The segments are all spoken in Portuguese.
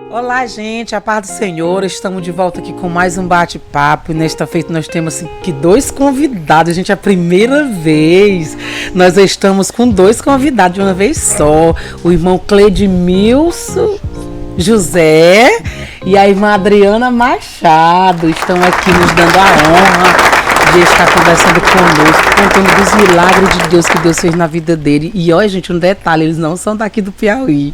Olá, gente, a paz do Senhor, estamos de volta aqui com mais um bate-papo. Nesta feita nós temos aqui dois convidados, gente, a primeira vez nós estamos com dois convidados de uma vez só, o irmão Cledmilson José e a irmã Adriana Machado, estão aqui nos dando a honra de estar conversando conosco, contando dos milagres de Deus que Deus fez na vida dele. E olha, gente, um detalhe, eles não são daqui do Piauí,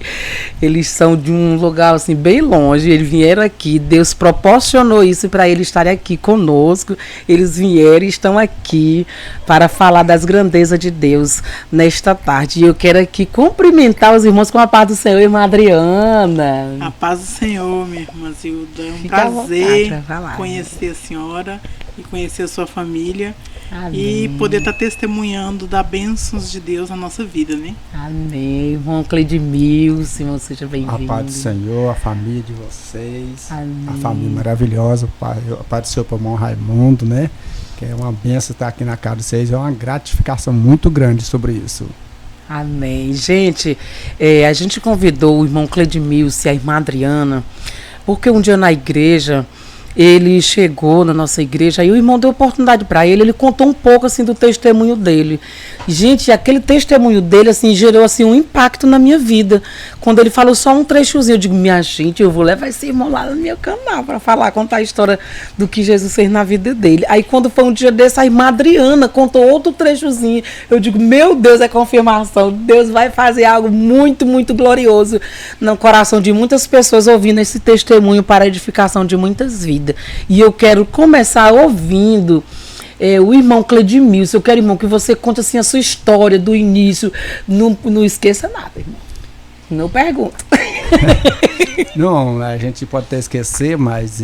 eles são de um lugar assim bem longe, eles vieram aqui, Deus proporcionou isso para eles estarem aqui conosco, eles vieram e estão aqui para falar das grandezas de Deus nesta tarde. E eu quero aqui cumprimentar os irmãos com a paz do Senhor, irmã Adriana. A paz do Senhor, minha irmã Zilda, é um prazer conhecer a senhora e conhecer a sua família. Amém. E poder estar testemunhando das bênçãos de Deus na nossa vida, né? Amém. Irmão Cledmilson, irmão, seja bem-vindo. A paz do Senhor, a família de vocês, Amém. A família maravilhosa, a paz do Senhor para o irmão Raimundo, né? Que é uma bênção estar aqui na casa de vocês, é uma gratificação muito grande sobre isso. Amém. Gente, a gente convidou o irmão Cledmilson e a irmã Adriana, porque um dia na igreja, ele chegou na nossa igreja, aí o irmão deu oportunidade para ele contou um pouco assim do testemunho dele. Gente, aquele testemunho dele assim gerou assim um impacto na minha vida. Quando ele falou só um trechozinho, eu digo, minha gente, eu vou levar esse irmão lá no meu canal para falar, contar a história do que Jesus fez na vida dele. Aí quando foi um dia desse, a irmã Adriana contou outro trechozinho, eu digo, meu Deus, é confirmação, Deus vai fazer algo muito, muito glorioso no coração de muitas pessoas ouvindo esse testemunho para a edificação de muitas vidas. E eu quero começar ouvindo o irmão Cledmilson. Eu quero, irmão, que você conte assim a sua história do início. Não esqueça nada, irmão. Não pergunta. Não, a gente pode até esquecer, mas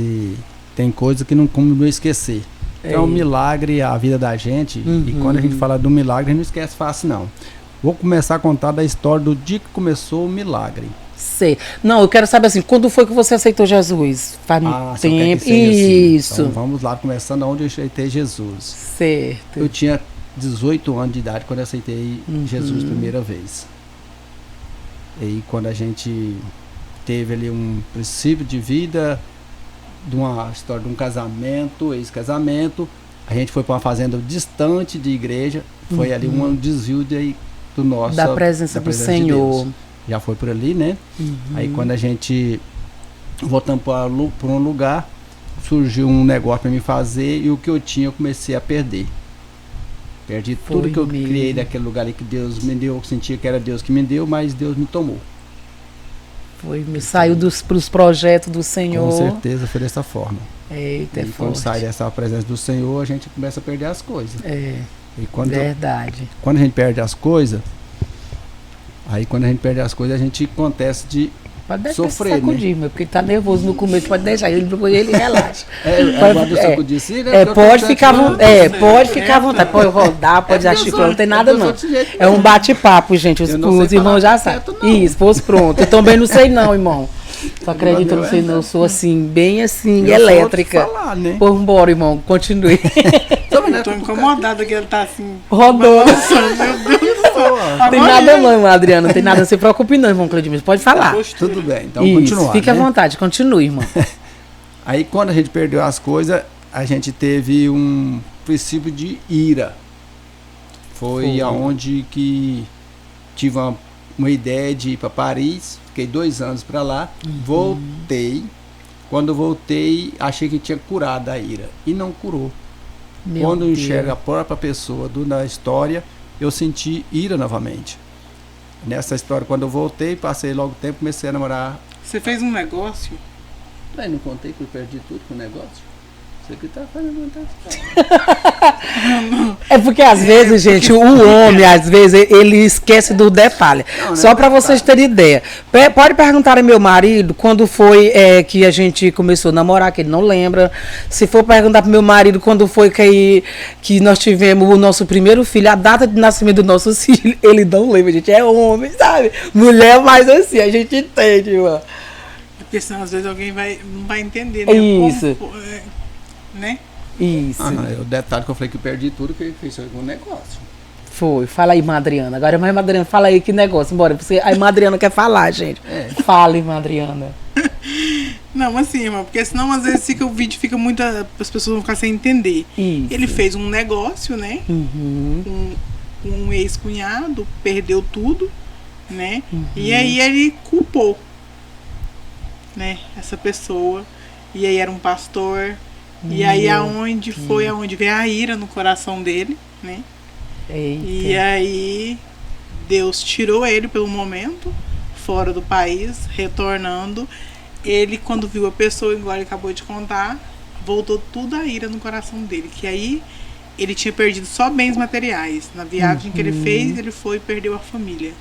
tem coisa que não como não esquecer. É um milagre a vida da gente. Uhum. E quando a gente fala do milagre, a gente não esquece fácil, não. Vou começar a contar da história do dia que começou o milagre. Sei. Não, eu quero saber assim, quando foi que você aceitou Jesus? Faz tempo. Isso. Assim. Então, vamos lá, começando onde eu aceitei Jesus. Certo. Eu tinha 18 anos de idade quando eu aceitei Jesus primeira vez. E quando a gente teve ali um princípio de vida, de uma história de um casamento, ex-casamento, a gente foi para uma fazenda distante de igreja, foi ali um desvio do nosso... Da presença do Senhor. Já foi por ali, né? Aí quando a gente voltamos para um lugar, surgiu um negócio para me fazer e o que eu tinha eu comecei a perder. Perdi tudo que eu criei daquele lugar ali que Deus me deu. Eu sentia que era Deus que me deu, mas Deus me tomou. Saiu pros projetos do Senhor. Com certeza foi dessa forma. Eita, e quando sai dessa presença do Senhor, a gente começa a perder as coisas. Verdade. Quando a gente perde as coisas, quando a gente acontece de sofrer, sacudir, né? Porque ele tá nervoso no começo, pode deixar, depois ele relaxa. Pode ficar à vontade, pode rodar, pode articular, não tem nada não. É um bate-papo, gente, os irmãos já sabem. Isso, fosse pronto. Eu também não sei não, irmão. Só acredito, não sei não, eu sou assim, bem assim, elétrica. Falar, né? Pô, vambora, irmão, continue. Eu tô incomodada que ele tá assim... Rodando. Meu Deus do céu. Tem nada não, irmã Adriana, não tem nada, não se preocupe não, irmão Cledmilson, pode falar. Tudo bem, então continuar. Fique à vontade, continue, irmão. Aí quando a gente perdeu as coisas, a gente teve um princípio de ira. Foi aonde que tive uma ideia de ir para Paris, fiquei 2 anos para lá, voltei. Quando voltei, achei que tinha curado a ira e não curou. Quando eu enxergo a própria pessoa na história, eu senti ira novamente. Nessa história, quando eu voltei, passei logo tempo, comecei a namorar. Você fez um negócio? Não contei que eu perdi tudo com o negócio? Você que tá fazendo É porque às vezes, gente, o homem, às vezes, ele esquece do detalhe. Só para vocês terem ideia. Pode perguntar ao meu marido quando foi que a gente começou a namorar, que ele não lembra. Se for perguntar pro meu marido quando foi que nós tivemos o nosso primeiro filho, a data de nascimento do nosso filho, ele não lembra, gente. É homem, sabe? Mulher, mas assim, a gente entende, mano. Porque senão às vezes alguém não vai entender, né? Isso. Né? Isso. O detalhe que eu falei que eu perdi tudo, que fez algum negócio. Foi. Fala aí, irmã Adriana. Agora, irmã Adriana, fala aí que negócio. Bora, a irmã Adriana quer falar, gente. Fala, irmã Adriana. Não, assim, irmã, porque senão às vezes o vídeo fica muito. As pessoas vão ficar sem entender. Isso. Ele fez um negócio, né? Uhum. Com um ex-cunhado, perdeu tudo, né? Uhum. E aí ele culpou, né? Essa pessoa. E aí era um pastor. E aí aonde veio a ira no coração dele, né? Eita. E aí Deus tirou ele pelo momento, fora do país, retornando. Ele, quando viu a pessoa, igual ele acabou de contar, voltou tudo a ira no coração dele. Que aí ele tinha perdido só bens materiais. Na viagem que ele fez, ele foi e perdeu a família.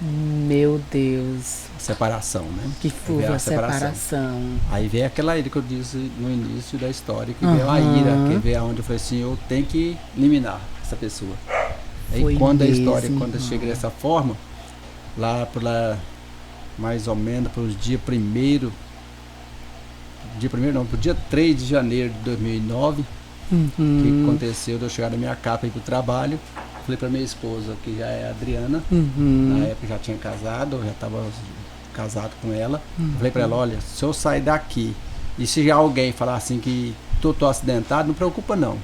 Meu Deus. Separação, né? Que foi a separação. Aí veio aquela ira que eu disse no início da história, que veio a ira, que veio aonde eu falei assim, eu tenho que eliminar essa pessoa. Aí Foi quando mesmo, a história, quando chega dessa forma, lá pela mais ou menos para os dia 3 de janeiro de 2009, que aconteceu de eu chegar da minha casa e ir pro trabalho. Falei para minha esposa, que já é a Adriana, na época já tinha casado, eu já estava casado com ela. Falei para ela, olha, se eu sair daqui e se já alguém falar assim que tô acidentado, não preocupa não.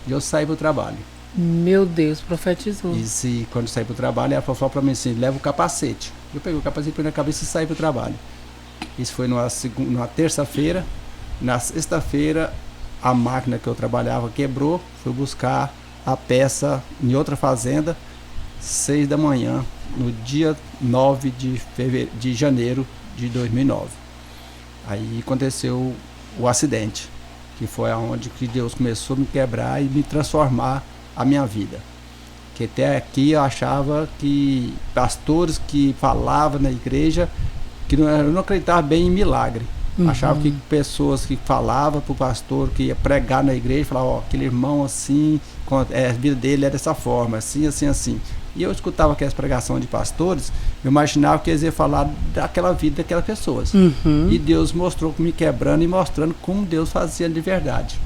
E eu saí pro trabalho. Meu Deus, profetizou. E se, quando eu saí pro trabalho, ela falou para mim assim, leva o capacete. Eu peguei o capacete, pus na cabeça e saí pro trabalho. Isso foi numa terça-feira. Na sexta-feira, a máquina que eu trabalhava quebrou. Fui buscar a peça em outra fazenda, 6 da manhã, no dia 9 de janeiro de 2009. Aí aconteceu o acidente, que foi aonde que Deus começou a me quebrar e me transformar a minha vida. Que até aqui eu achava que pastores que falavam na igreja, que eu não acreditava bem em milagre. Achava que pessoas que falavam para o pastor que ia pregar na igreja, falavam, ó, aquele irmão assim, a vida dele é dessa forma, assim, assim, assim. E eu escutava aquelas pregações de pastores, eu imaginava que eles iam falar daquela vida daquelas pessoas. E Deus mostrou, me quebrando e mostrando como Deus fazia de verdade.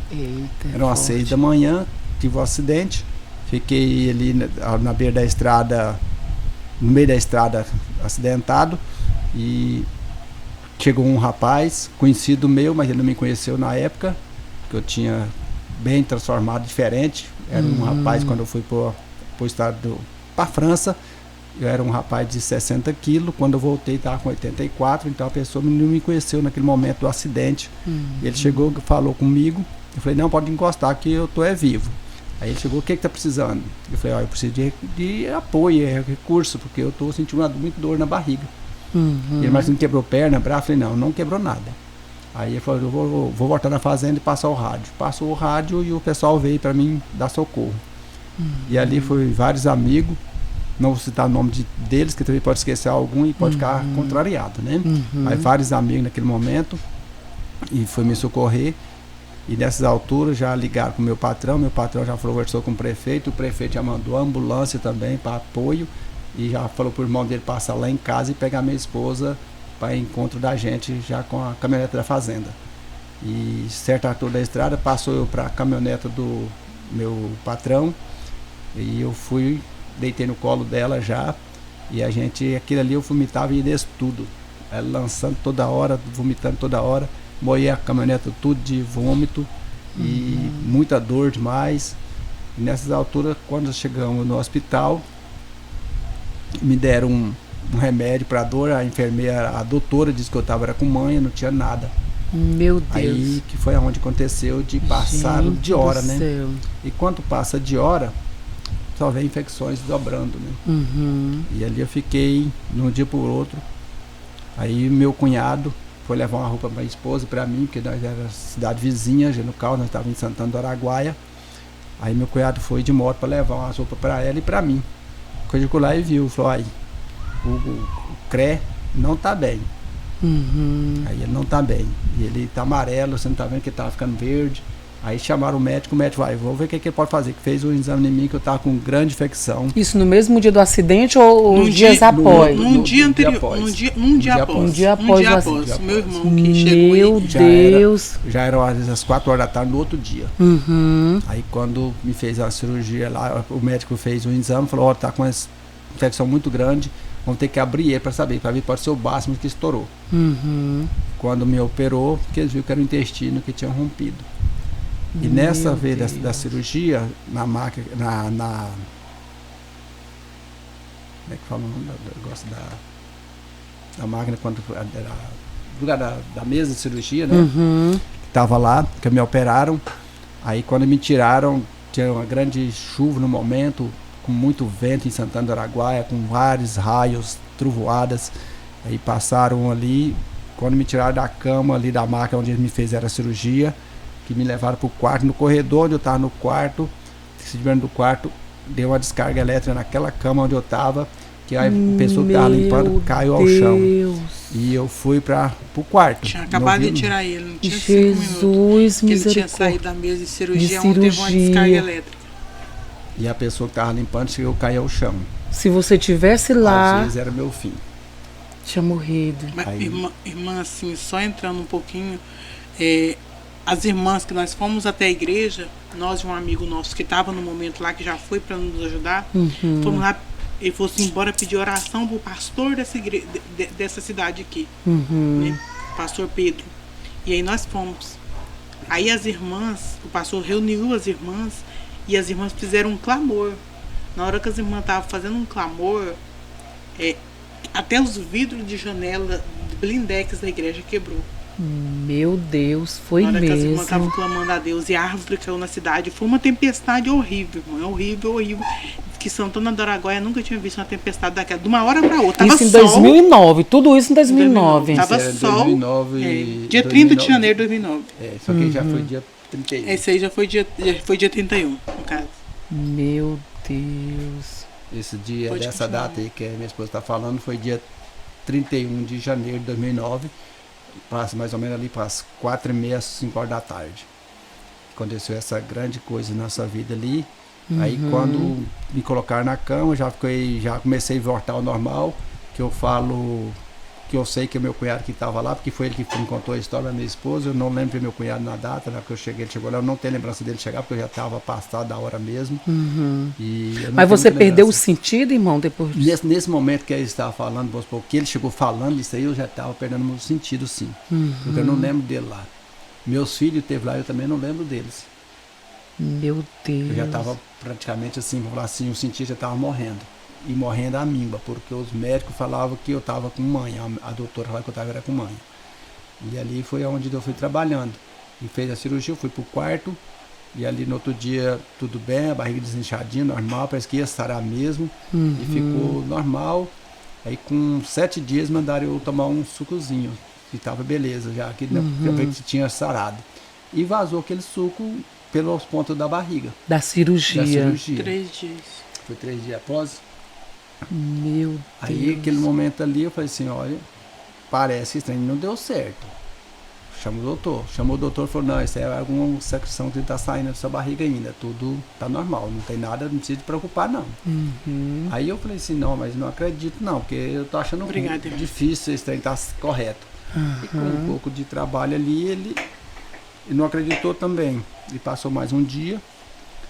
Eita, eram às 6 da manhã, tive um acidente, fiquei ali na beira da estrada, no meio da estrada, acidentado, e chegou um rapaz, conhecido meu, mas ele não me conheceu na época, que eu tinha bem transformado, diferente. Era um rapaz, quando eu fui para o estado, para a França, eu era um rapaz de 60 quilos, quando eu voltei estava com 84, então a pessoa não me conheceu naquele momento do acidente. Ele chegou, falou comigo, eu falei, não, pode encostar que eu tô vivo. Aí ele chegou, o que está precisando? Eu falei, eu preciso de apoio, recurso, porque eu estou sentindo muito dor na barriga. Ele mais não quebrou perna, braço, eu falei, não quebrou nada. Aí ele falou, eu vou voltar na fazenda e passar o rádio. Passou o rádio e o pessoal veio para mim dar socorro. E ali foi vários amigos, não vou citar o nome deles, que também pode esquecer algum e pode ficar contrariado, né? Aí vários amigos naquele momento, e foi me socorrer. E nessas alturas já ligaram com o meu patrão já conversou com o prefeito já mandou a ambulância também para apoio. E já falou pro irmão dele passar lá em casa e pegar minha esposa para encontro da gente já com a caminhonete da fazenda. E certa altura da estrada passou eu para a caminhonete do meu patrão e eu fui, deitei no colo dela já, e a gente, aquilo ali eu vomitava e desse tudo, ela lançando toda hora, vomitando toda hora, moía a caminhonete tudo de vômito e muita dor demais. E nessas alturas, quando chegamos no hospital, me deram um remédio para dor, a enfermeira, a doutora disse que eu estava com manha, não tinha nada. Meu Deus. Aí que foi aonde aconteceu de passar de hora, né? Céu. E quando passa de hora, só vem infecções dobrando, né? E ali eu fiquei de um dia por outro. Aí meu cunhado foi levar uma roupa para minha esposa e para mim, porque nós era cidade vizinha, Genucal, nós estávamos em Santana do Araguaia. Aí meu cunhado foi de moto para levar uma roupa para ela e para mim. Quando eu lá e viu, falou, aí, o CRE não tá bem. Aí ele não tá bem. E ele tá amarelo, você não tá vendo que ele tava ficando verde. Aí chamaram o médico vai, vou ver o que ele pode fazer. Que fez um exame em mim que eu tava com grande infecção. Isso no mesmo dia do acidente ou uns dias após? Num dia anterior. Num dia após. Meu irmão que chegou. Meu Deus. Já eram às 4 horas da tarde no outro dia. Aí quando me fez a cirurgia lá, o médico fez um exame, falou, tá com uma infecção muito grande, vamos ter que abrir ele para saber, para ver pode ser o básico que estourou. Uhum. Quando me operou, porque eles viram que era o intestino que tinha rompido. E nessa vez da cirurgia, na máquina, como é que fala o nome do negócio da máquina, quando era lugar da mesa de cirurgia, né? Uhum. Que tava lá, que me operaram. Aí quando me tiraram, tinha uma grande chuva no momento, com muito vento em Santana do Araguaia, com vários raios, trovoadas. Aí passaram ali, quando me tiraram da cama ali da máquina onde eles me fizeram a cirurgia, que me levaram pro quarto, no corredor onde eu estava no quarto, se tiver do quarto, deu uma descarga elétrica naquela cama onde eu estava, que a pessoa que estava limpando caiu ao chão. E eu fui pro quarto. Tinha acabado de tirar ele, não tinha 5 Jesus, minutos. Ele tinha saído da mesa de cirurgia, onde teve uma descarga elétrica. E a pessoa que estava limpando chegou a cair ao chão. Se você tivesse lá, às vezes era meu fim. Tinha morrido. Mas, irmã, assim, só entrando um pouquinho, as irmãs que nós fomos até a igreja, nós e um amigo nosso que estava no momento lá, que já foi para nos ajudar, fomos lá. Ele falou assim, embora pedir oração pro pastor dessa cidade aqui, né? Pastor Pedro. E aí nós fomos. Aí as irmãs, o pastor reuniu as irmãs e as irmãs fizeram um clamor. Na hora que as irmãs estavam fazendo um clamor, até os vidros de janela de blindex da igreja quebrou. Meu Deus, foi mesmo. Na hora que as irmãs estavam clamando a Deus e a árvore caiu na cidade. Foi uma tempestade horrível, irmão. Horrível, horrível. Que Santana do Araguaia nunca tinha visto uma tempestade daquela. De uma hora para outra. Tava isso em 2009, tudo isso em 2009. Tava sol. 2009, dia 30 de janeiro de 2009. Só que já foi dia 31. Esse aí já foi dia 31, no caso. Meu Deus. Esse dia, dessa data aí que a minha esposa está falando, foi dia 31 de janeiro de 2009. Mais ou menos ali para as 4h30, 5 horas da tarde. Aconteceu essa grande coisa na nossa vida ali. Aí quando me colocaram na cama, já comecei a voltar ao normal, que eu falo, que eu sei que é meu cunhado que estava lá, porque foi ele que me contou a história da minha esposa. Eu não lembro do meu cunhado na data, né, que eu cheguei, ele chegou lá, eu não tenho lembrança dele chegar, porque eu já estava passado da hora mesmo. Mas você perdeu o sentido, irmão, depois disso? Nesse momento que ele estava falando, que ele chegou falando isso aí, eu já estava perdendo o sentido, sim. Porque eu não lembro dele lá. Meus filhos teve lá, eu também não lembro deles. Meu Deus. Eu já estava praticamente assim, vamos falar assim, o sentido já estava morrendo. E morrendo a míngua, porque os médicos falavam que eu estava com mãe, a doutora falava que eu estava com mãe. E ali foi onde eu fui trabalhando. E fez a cirurgia, eu fui pro quarto, e ali no outro dia tudo bem, a barriga desinchadinha, normal, parece que ia sarar mesmo, e ficou normal. Aí com 7 dias mandaram eu tomar um sucozinho, que estava beleza, já que que tinha sarado. E vazou aquele suco pelos pontos da barriga. Da cirurgia. 3 dias. Foi 3 dias após. Meu Deus. Aí, aquele momento ali, eu falei assim, olha, parece que esse trem não deu certo. Chamou o doutor. Chamou o doutor e falou, não, isso é alguma secreção que está saindo da sua barriga ainda. Tudo tá normal, não tem nada, não precisa te preocupar, não. Aí eu falei assim, não, mas não acredito não, porque eu tô achando difícil esse trem estar correto. E com um pouco de trabalho ali, ele não acreditou também. Ele passou mais um dia.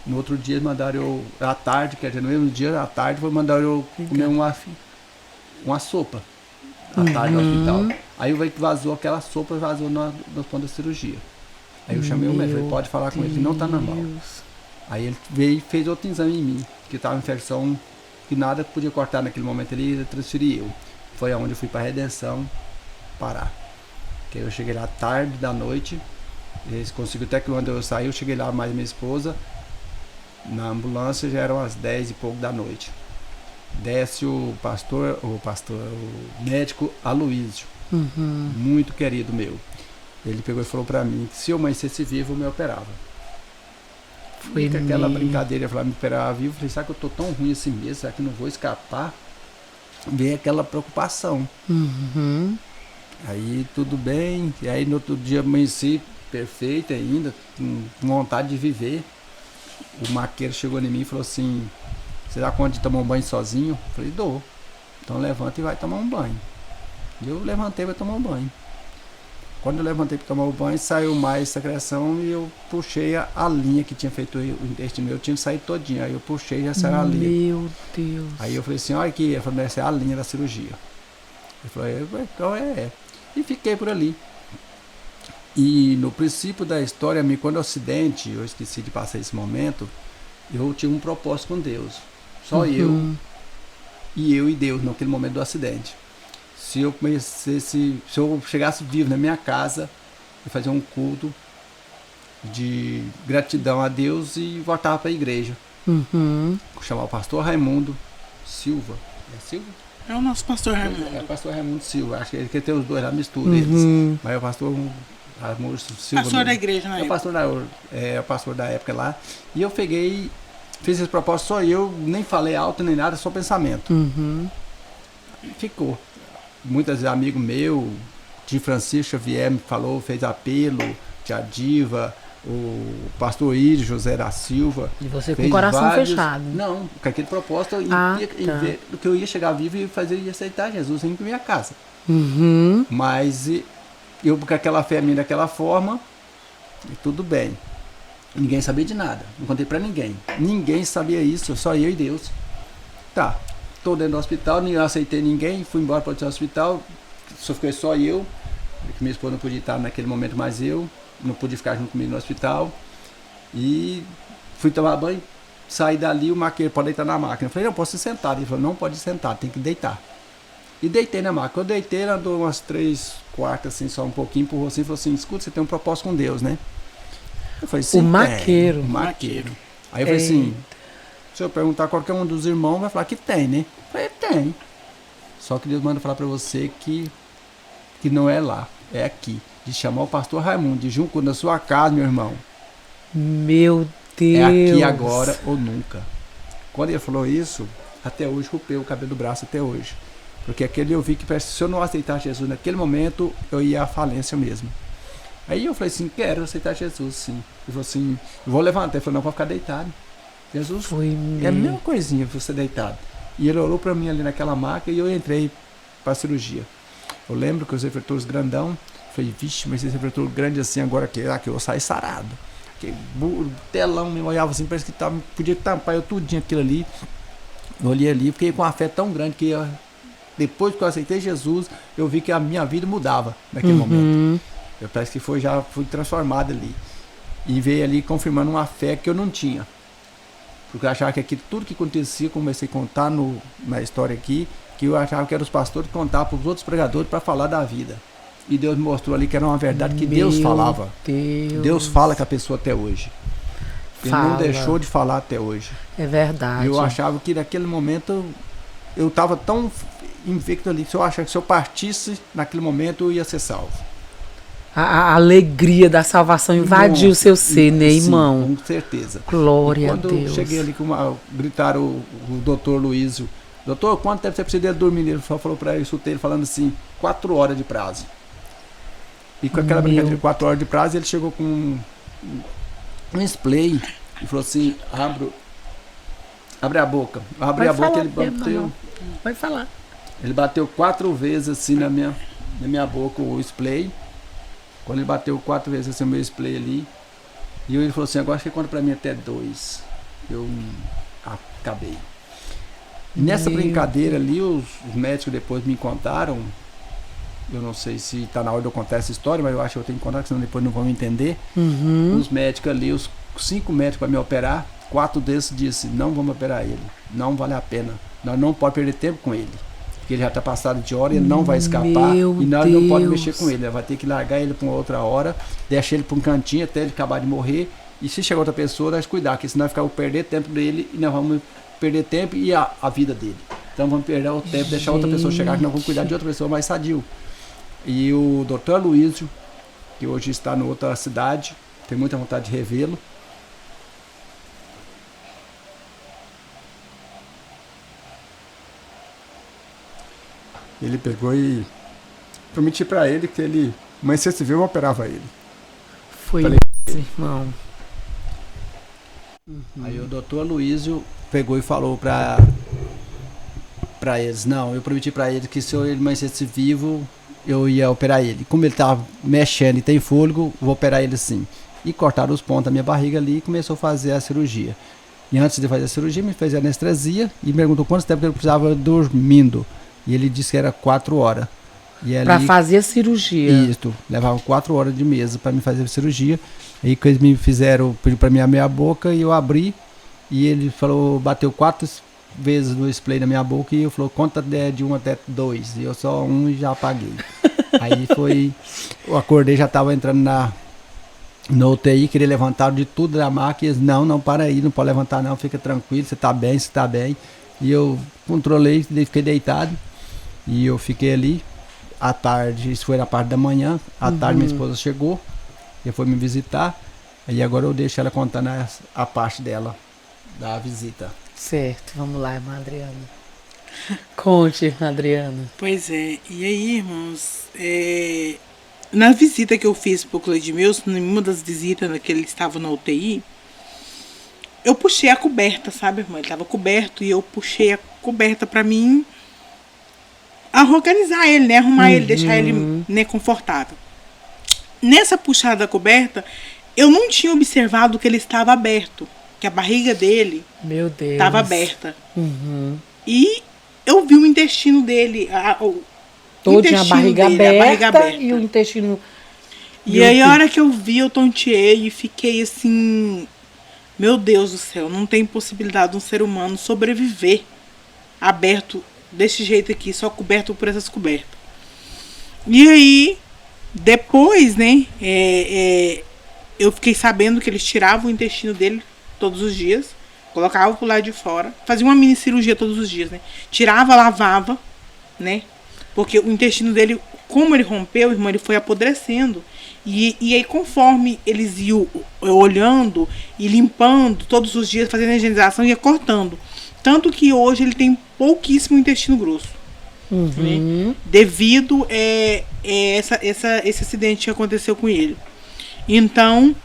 No outro dia mandaram eu, à tarde, quer dizer, no mesmo dia, à tarde, mandaram eu comer uma sopa. À tarde no hospital. Aí vazou aquela sopa, vazou no ponto da cirurgia. Aí eu chamei o médico, falei, pode falar com ele, que não tá normal. Aí ele veio e fez outro exame em mim, que estava infecção, que nada podia cortar naquele momento ali, ele transferiu. Foi aonde eu fui para Redenção parar. Que aí eu cheguei lá tarde da noite, eles conseguiram até que quando eu saí, eu cheguei lá mais minha esposa, na ambulância já eram as 10 e pouco da noite. Desce o médico Aloísio, muito querido meu. Ele pegou e falou pra mim que se eu amanhecesse vivo, eu me operava. Foi com aquela brincadeira, me operar vivo. Falei, será que eu tô tão ruim assim mesmo? Será que eu não vou escapar? Veio aquela preocupação. Aí tudo bem, e aí no outro dia amanheci perfeito ainda, com vontade de viver. O maqueiro chegou em mim e falou assim, você dá conta de tomar um banho sozinho? Eu falei, dou. Então levanta e vai tomar um banho. E eu levantei para tomar um banho. Quando eu levantei para tomar o banho, saiu mais secreção e eu puxei a linha que tinha feito o intestino meu, tinha saído todinho. Aí eu puxei e já saiu a linha. Meu Deus. Aí eu falei assim, olha aqui, essa é a linha da cirurgia. Ele falou, então é. E fiquei por ali. E no princípio da história, quando o acidente, eu esqueci de passar esse momento, eu tive um propósito com Deus. Só eu e Deus naquele momento do acidente. Se eu chegasse vivo na minha casa e fazer um culto de gratidão a Deus e voltava para a igreja. Chamar o pastor Raimundo Silva. É Silva? É o nosso pastor Raimundo. É o pastor Raimundo Silva. Acho que ele tem os dois lá, mistura eles. Mas é o pastor Raimundo Silva. Pastor da igreja na época. É o pastor da época lá. E eu peguei, fiz esse propósito só eu, nem falei alto nem nada, só pensamento. Ficou. Muitos amigos meus, de Francisco Xavier me falou, fez apelo, Tia Diva, o pastor Íris José da Silva. E você com o coração fechado? Não, com aquele propósito ver que eu ia chegar vivo e ia aceitar Jesus em minha casa. Mas eu com aquela fé minha daquela forma, e tudo bem. Ninguém sabia de nada, não contei pra ninguém. Ninguém sabia isso, só eu e Deus. Tá. Estou dentro do hospital, não aceitei ninguém, fui embora para o hospital, só fiquei só eu, porque minha esposa não podia estar naquele momento mais eu, não podia ficar junto comigo no hospital. E fui tomar banho, saí dali, o maqueiro pode deitar na máquina. Eu falei, não, posso ir sentado. Ele falou, não pode ir sentado, tem que deitar. E deitei na máquina. Quando eu deitei, ele andou umas 3 quartas, assim, só um pouquinho, empurrou assim, e falou assim, escuta, você tem um propósito com Deus, né? Eu falei, sim, o maqueiro. O maqueiro. Aí eu falei assim, se eu perguntar a qualquer um dos irmãos, vai falar que tem, né? Eu falei, tem. Só que Deus manda falar para você que não é lá, é aqui. De chamar o pastor Raimundo, de junto na sua casa, meu irmão. Meu Deus. É aqui agora ou nunca. Quando ele falou isso, até hoje rupei o cabelo do braço até hoje. Porque aquele eu vi que se eu não aceitar Jesus naquele momento, eu ia à falência mesmo. Aí eu falei assim, quero aceitar Jesus, sim. Ele falou assim, vou levantar. Ele falou, não, vou ficar deitado. Jesus, é a mesma coisinha você deitado. E ele olhou para mim ali naquela maca e eu entrei para a cirurgia. Eu lembro que os refletores grandão, falei, vixe, mas esse refletor grande assim agora que eu vou sair sarado. Aquele telão me olhava assim, parece que podia tampar eu tudinho aquilo ali. Eu olhei ali, fiquei com uma fé tão grande que depois que eu aceitei Jesus, eu vi que a minha vida mudava naquele momento. Parece que já fui transformado ali. E veio ali confirmando uma fé que eu não tinha. Porque eu achava que tudo que acontecia, comecei a contar na história aqui, que eu achava que eram os pastores que contavam para os outros pregadores para falar da vida. E Deus me mostrou ali que era uma verdade que Deus falava. Deus fala com a pessoa até hoje. Ele não deixou de falar até hoje. É verdade. E eu achava que naquele momento eu estava tão invicto ali, que eu achava que se eu partisse naquele momento eu ia ser salvo. A alegria da salvação invadiu o seu ser, né, irmão? Sim, com certeza. Glória a Deus. Quando eu cheguei ali, gritaram o doutor Luísio, doutor, quanto tempo você precisa de dormir? Ele só falou para ele, escutei ele falando assim, 4 horas de prazo. E com aquela brincadeira de 4 horas de prazo, ele chegou com um splay e falou assim, abre a boca. Eu abri a boca, ele bateu. Vai falar. Ele bateu 4 vezes assim na minha boca o splay. Quando ele bateu 4 vezes assim o meu splay ali, e ele falou assim, agora você conta pra mim até 2. Eu acabei. E nessa brincadeira ali, os médicos depois me contaram, eu não sei se tá na hora de eu contar essa história, mas eu acho que eu tenho que contar, senão depois não vão entender. Os médicos ali, os 5 médicos para me operar, 4 desses disse, não vamos operar ele, não vale a pena, nós não podemos perder tempo com ele. Porque ele já está passado de hora, ele não vai escapar e nós não podemos mexer com ele. Vai ter que largar ele para uma outra hora, deixar ele para um cantinho até ele acabar de morrer. E se chegar outra pessoa, nós cuidar, porque senão vai ficar perder tempo dele e nós vamos perder tempo e a vida dele. Então vamos perder o tempo, deixar outra pessoa chegar, que nós vamos cuidar de outra pessoa mais sadio. E o Dr. Luísio, que hoje está em outra cidade, tem muita vontade de revê-lo. Ele pegou e prometi pra ele que ele, amanhã se viu, eu operava ele. Foi isso, irmão. Aí o doutor Luísio pegou e falou pra eles, não, eu prometi pra ele que se ele amanhecesse vivo, eu ia operar ele. Como ele estava mexendo e tem fôlego, vou operar ele sim. E cortaram os pontos da minha barriga ali e começou a fazer a cirurgia. E antes de fazer a cirurgia, me fez anestesia e me perguntou quanto tempo ele precisava dormindo. E ele disse que era 4 horas. Para fazer a cirurgia. Isso, levava 4 horas de mesa para me fazer a cirurgia. Aí que eles me fizeram, pediu para mim abrir a boca e eu abri. E ele falou, bateu 4 vezes no spray na minha boca e eu falou, conta de 1 até 2. E eu só 1 e já apaguei. Aí foi, eu acordei, já estava entrando no UTI, queria levantar de tudo da máquina. Eles, não, para aí, não pode levantar não, fica tranquilo, você tá bem. E eu controlei, fiquei deitado. E eu fiquei ali. À tarde, isso foi na parte da manhã. À tarde minha esposa chegou e foi me visitar. E agora eu deixo ela contando a parte dela, da visita. Certo, vamos lá, irmã Adriana. Conte, irmã Adriana. Pois é, e aí, irmãos, na visita que eu fiz pro Cleidmilson, em uma das visitas que ele estava na UTI, eu puxei a coberta, sabe, irmã? Ele estava coberto e eu puxei a coberta para mim organizar ele, né? Arrumar ele, deixar ele, né, confortável. Nessa puxada da coberta, eu não tinha observado que ele estava aberto, que a barriga dele estava aberta. E eu vi o intestino dele, todo tinha a barriga aberta e o intestino. E aí a hora que eu vi, eu tonteei e fiquei assim, meu Deus do céu, não tem possibilidade de um ser humano sobreviver aberto desse jeito aqui, só coberto por essas cobertas. E aí, depois, né, eu fiquei sabendo que eles tiravam o intestino dele todos os dias, colocavam pro lado de fora, faziam uma mini cirurgia todos os dias, né, tirava, lavava, né, porque o intestino dele, como ele rompeu, irmão, ele foi apodrecendo. E aí, conforme eles iam olhando e limpando todos os dias, fazendo a higienização, ia cortando. Tanto que hoje ele tem pouquíssimo intestino grosso. Né? Devido esse acidente que aconteceu com ele. Então,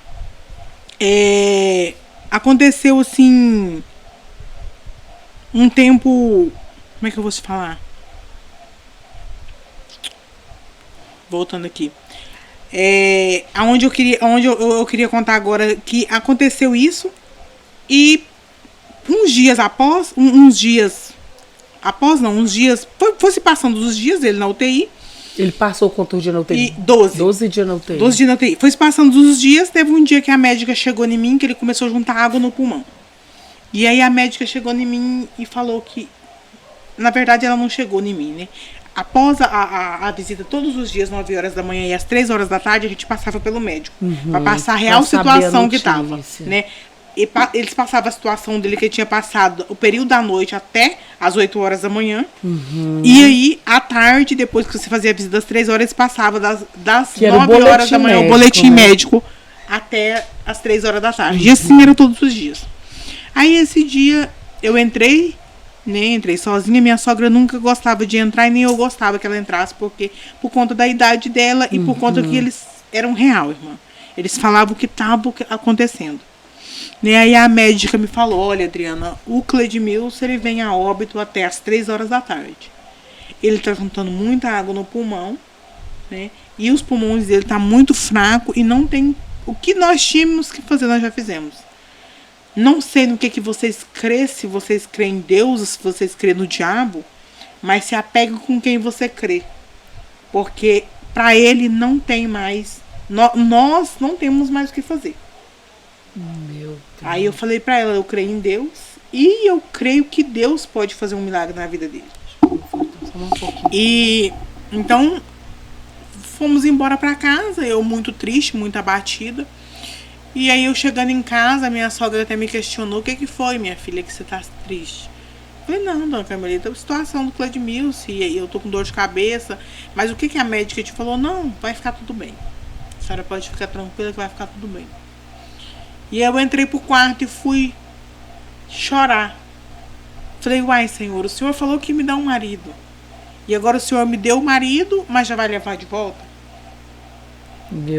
aconteceu assim um tempo. Como é que eu vou te falar? Voltando aqui. Onde eu queria contar agora que aconteceu isso e uns dias, foi se passando os dias dele na UTI. Ele passou quantos dias na UTI? 12 dias na UTI. 12 dias na UTI. Foi se passando os dias, teve um dia que a médica chegou em mim, que ele começou a juntar água no pulmão. E aí a médica chegou em mim e falou que, na verdade ela não chegou em mim, né? Após a visita todos os dias, 9 horas da manhã e às 3 horas da tarde, a gente passava pelo médico. Para passar a real situação que estava, né? Eles passavam a situação dele que ele tinha passado o período da noite até as 8 horas da manhã. E aí, à tarde, depois que você fazia a visita das 3 horas, passava das 9 horas da manhã, o boletim médico, até as 3 horas da tarde. E assim era todos os dias. Aí, esse dia, eu entrei sozinha. Minha sogra nunca gostava de entrar e nem eu gostava que ela entrasse, porque por conta da idade dela e por conta que eles eram real, irmã. Eles falavam o que estava acontecendo. E aí a médica me falou, olha, Adriana, o Cleidmilson, ele vem a óbito até as 3 horas da tarde. Ele está juntando muita água no pulmão, né? E os pulmões dele tá muito fraco e não tem o que nós tínhamos que fazer, nós já fizemos. Não sei no que vocês crê, se vocês creem em Deus, se vocês crêem no diabo, mas se apegue com quem você crê. Porque para ele não tem mais, nós não temos mais o que fazer. Meu Deus. Aí eu falei para ela, eu creio em Deus e eu creio que Deus pode fazer um milagre na vida dele. E então fomos embora para casa, eu muito triste, muito abatida. E aí eu chegando em casa, minha sogra até me questionou, o que foi, minha filha, que você tá triste? Eu falei, não, dona Carmelita, a situação do Cleidmilson, e aí eu tô com dor de cabeça, mas o que a médica te falou? Não, vai ficar tudo bem. A senhora pode ficar tranquila que vai ficar tudo bem. E eu entrei pro quarto e fui chorar. Falei, uai, Senhor, o Senhor falou que me dá um marido. E agora o Senhor me deu o marido, mas já vai levar de volta?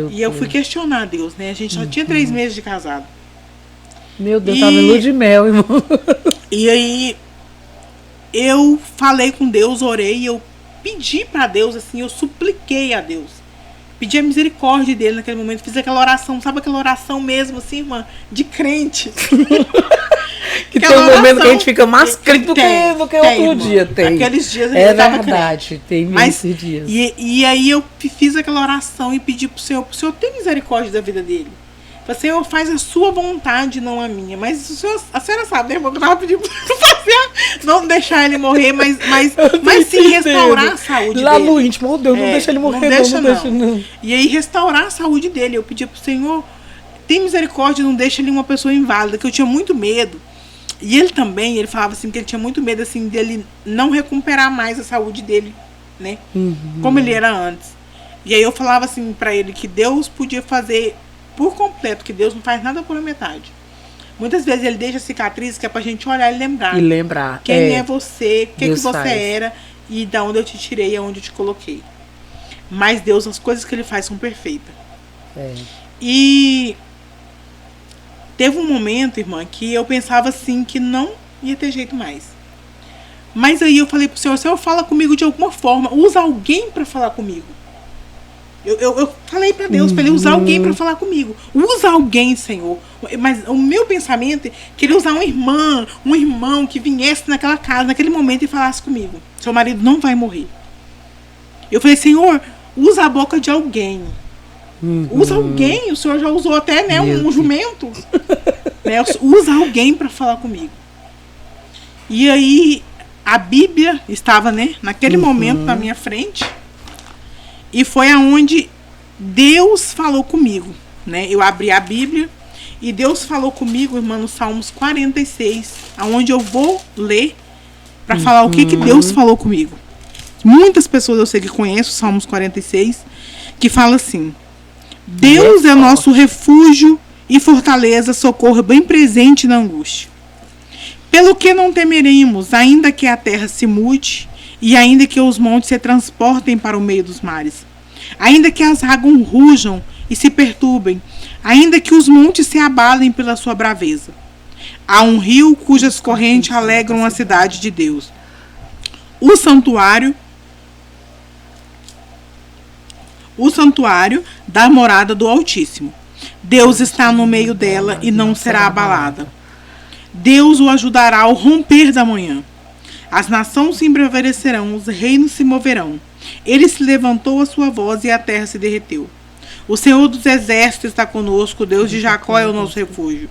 E eu fui questionar Deus, né? A gente só tinha 3 meses de casado. Meu Deus, tava em lua de mel, irmão. E aí, eu falei com Deus, orei, eu pedi para Deus, assim, eu supliquei a Deus. Pedi a misericórdia dele naquele momento, fiz aquela oração, sabe aquela oração mesmo, assim, irmã, de crente. Que tem um momento que a gente fica mais crente do que outro irmã. dia. Tem. Aqueles dias é verdade, tem esses dias. E aí eu fiz aquela oração e pedi pro Senhor ter misericórdia da vida dele. Falei, Senhor, faz a sua vontade, não a minha. Mas a senhora sabe, né, irmão, que eu tava pedindo pra fazer, não deixar ele morrer, mas sim restaurar a saúde lá dele. Lá no íntimo, Deus, não deixa ele morrer, não deixa não. E aí restaurar a saúde dele. Eu pedi pro Senhor, tem misericórdia, não deixa ele uma pessoa inválida, que eu tinha muito medo. E ele também, ele falava assim, que ele tinha muito medo, assim, dele não recuperar mais a saúde dele, né? Como ele era antes. E aí eu falava assim pra ele, que Deus podia fazer por completo, que Deus não faz nada por metade. Muitas vezes ele deixa cicatriz que é pra gente olhar e lembrar. E lembrar. Quem é você, o que você era e da onde eu te tirei, aonde eu te coloquei. Mas Deus, as coisas que ele faz são perfeitas. E teve um momento, irmã, que eu pensava assim, que não ia ter jeito mais. Mas aí eu falei pro Senhor, fala comigo de alguma forma, usa alguém para falar comigo. Eu falei para Deus, para ele usar alguém para falar comigo. Usa alguém, Senhor. Mas o meu pensamento é que ele usar uma irmã, um irmão que viesse naquela casa, naquele momento e falasse comigo. Seu marido não vai morrer. Eu falei, Senhor, usa a boca de alguém. Usa alguém. O Senhor já usou até, né, um jumento. Né, usa alguém para falar comigo. E aí a Bíblia estava, né, naquele momento na minha frente. E foi aonde Deus falou comigo, né? Eu abri a Bíblia e Deus falou comigo, irmã, no Salmos 46, aonde eu vou ler para falar o que Deus falou comigo. Muitas pessoas eu sei que conhecem o Salmos 46, que fala assim: Deus é nosso refúgio e fortaleza, socorro bem presente na angústia. Pelo que não temeremos, ainda que a terra se mude, e ainda que os montes se transportem para o meio dos mares, ainda que as águas rujam e se perturbem, ainda que os montes se abalem pela sua braveza. Há um rio cujas correntes alegram a cidade de Deus, o santuário da morada do Altíssimo. Deus está no meio dela e não será abalada. Deus o ajudará ao romper da manhã. As nações se embravececerão, os reinos se moverão. Ele se levantou a sua voz e a terra se derreteu. O Senhor dos exércitos está conosco, o Deus de Jacó é o nosso refúgio.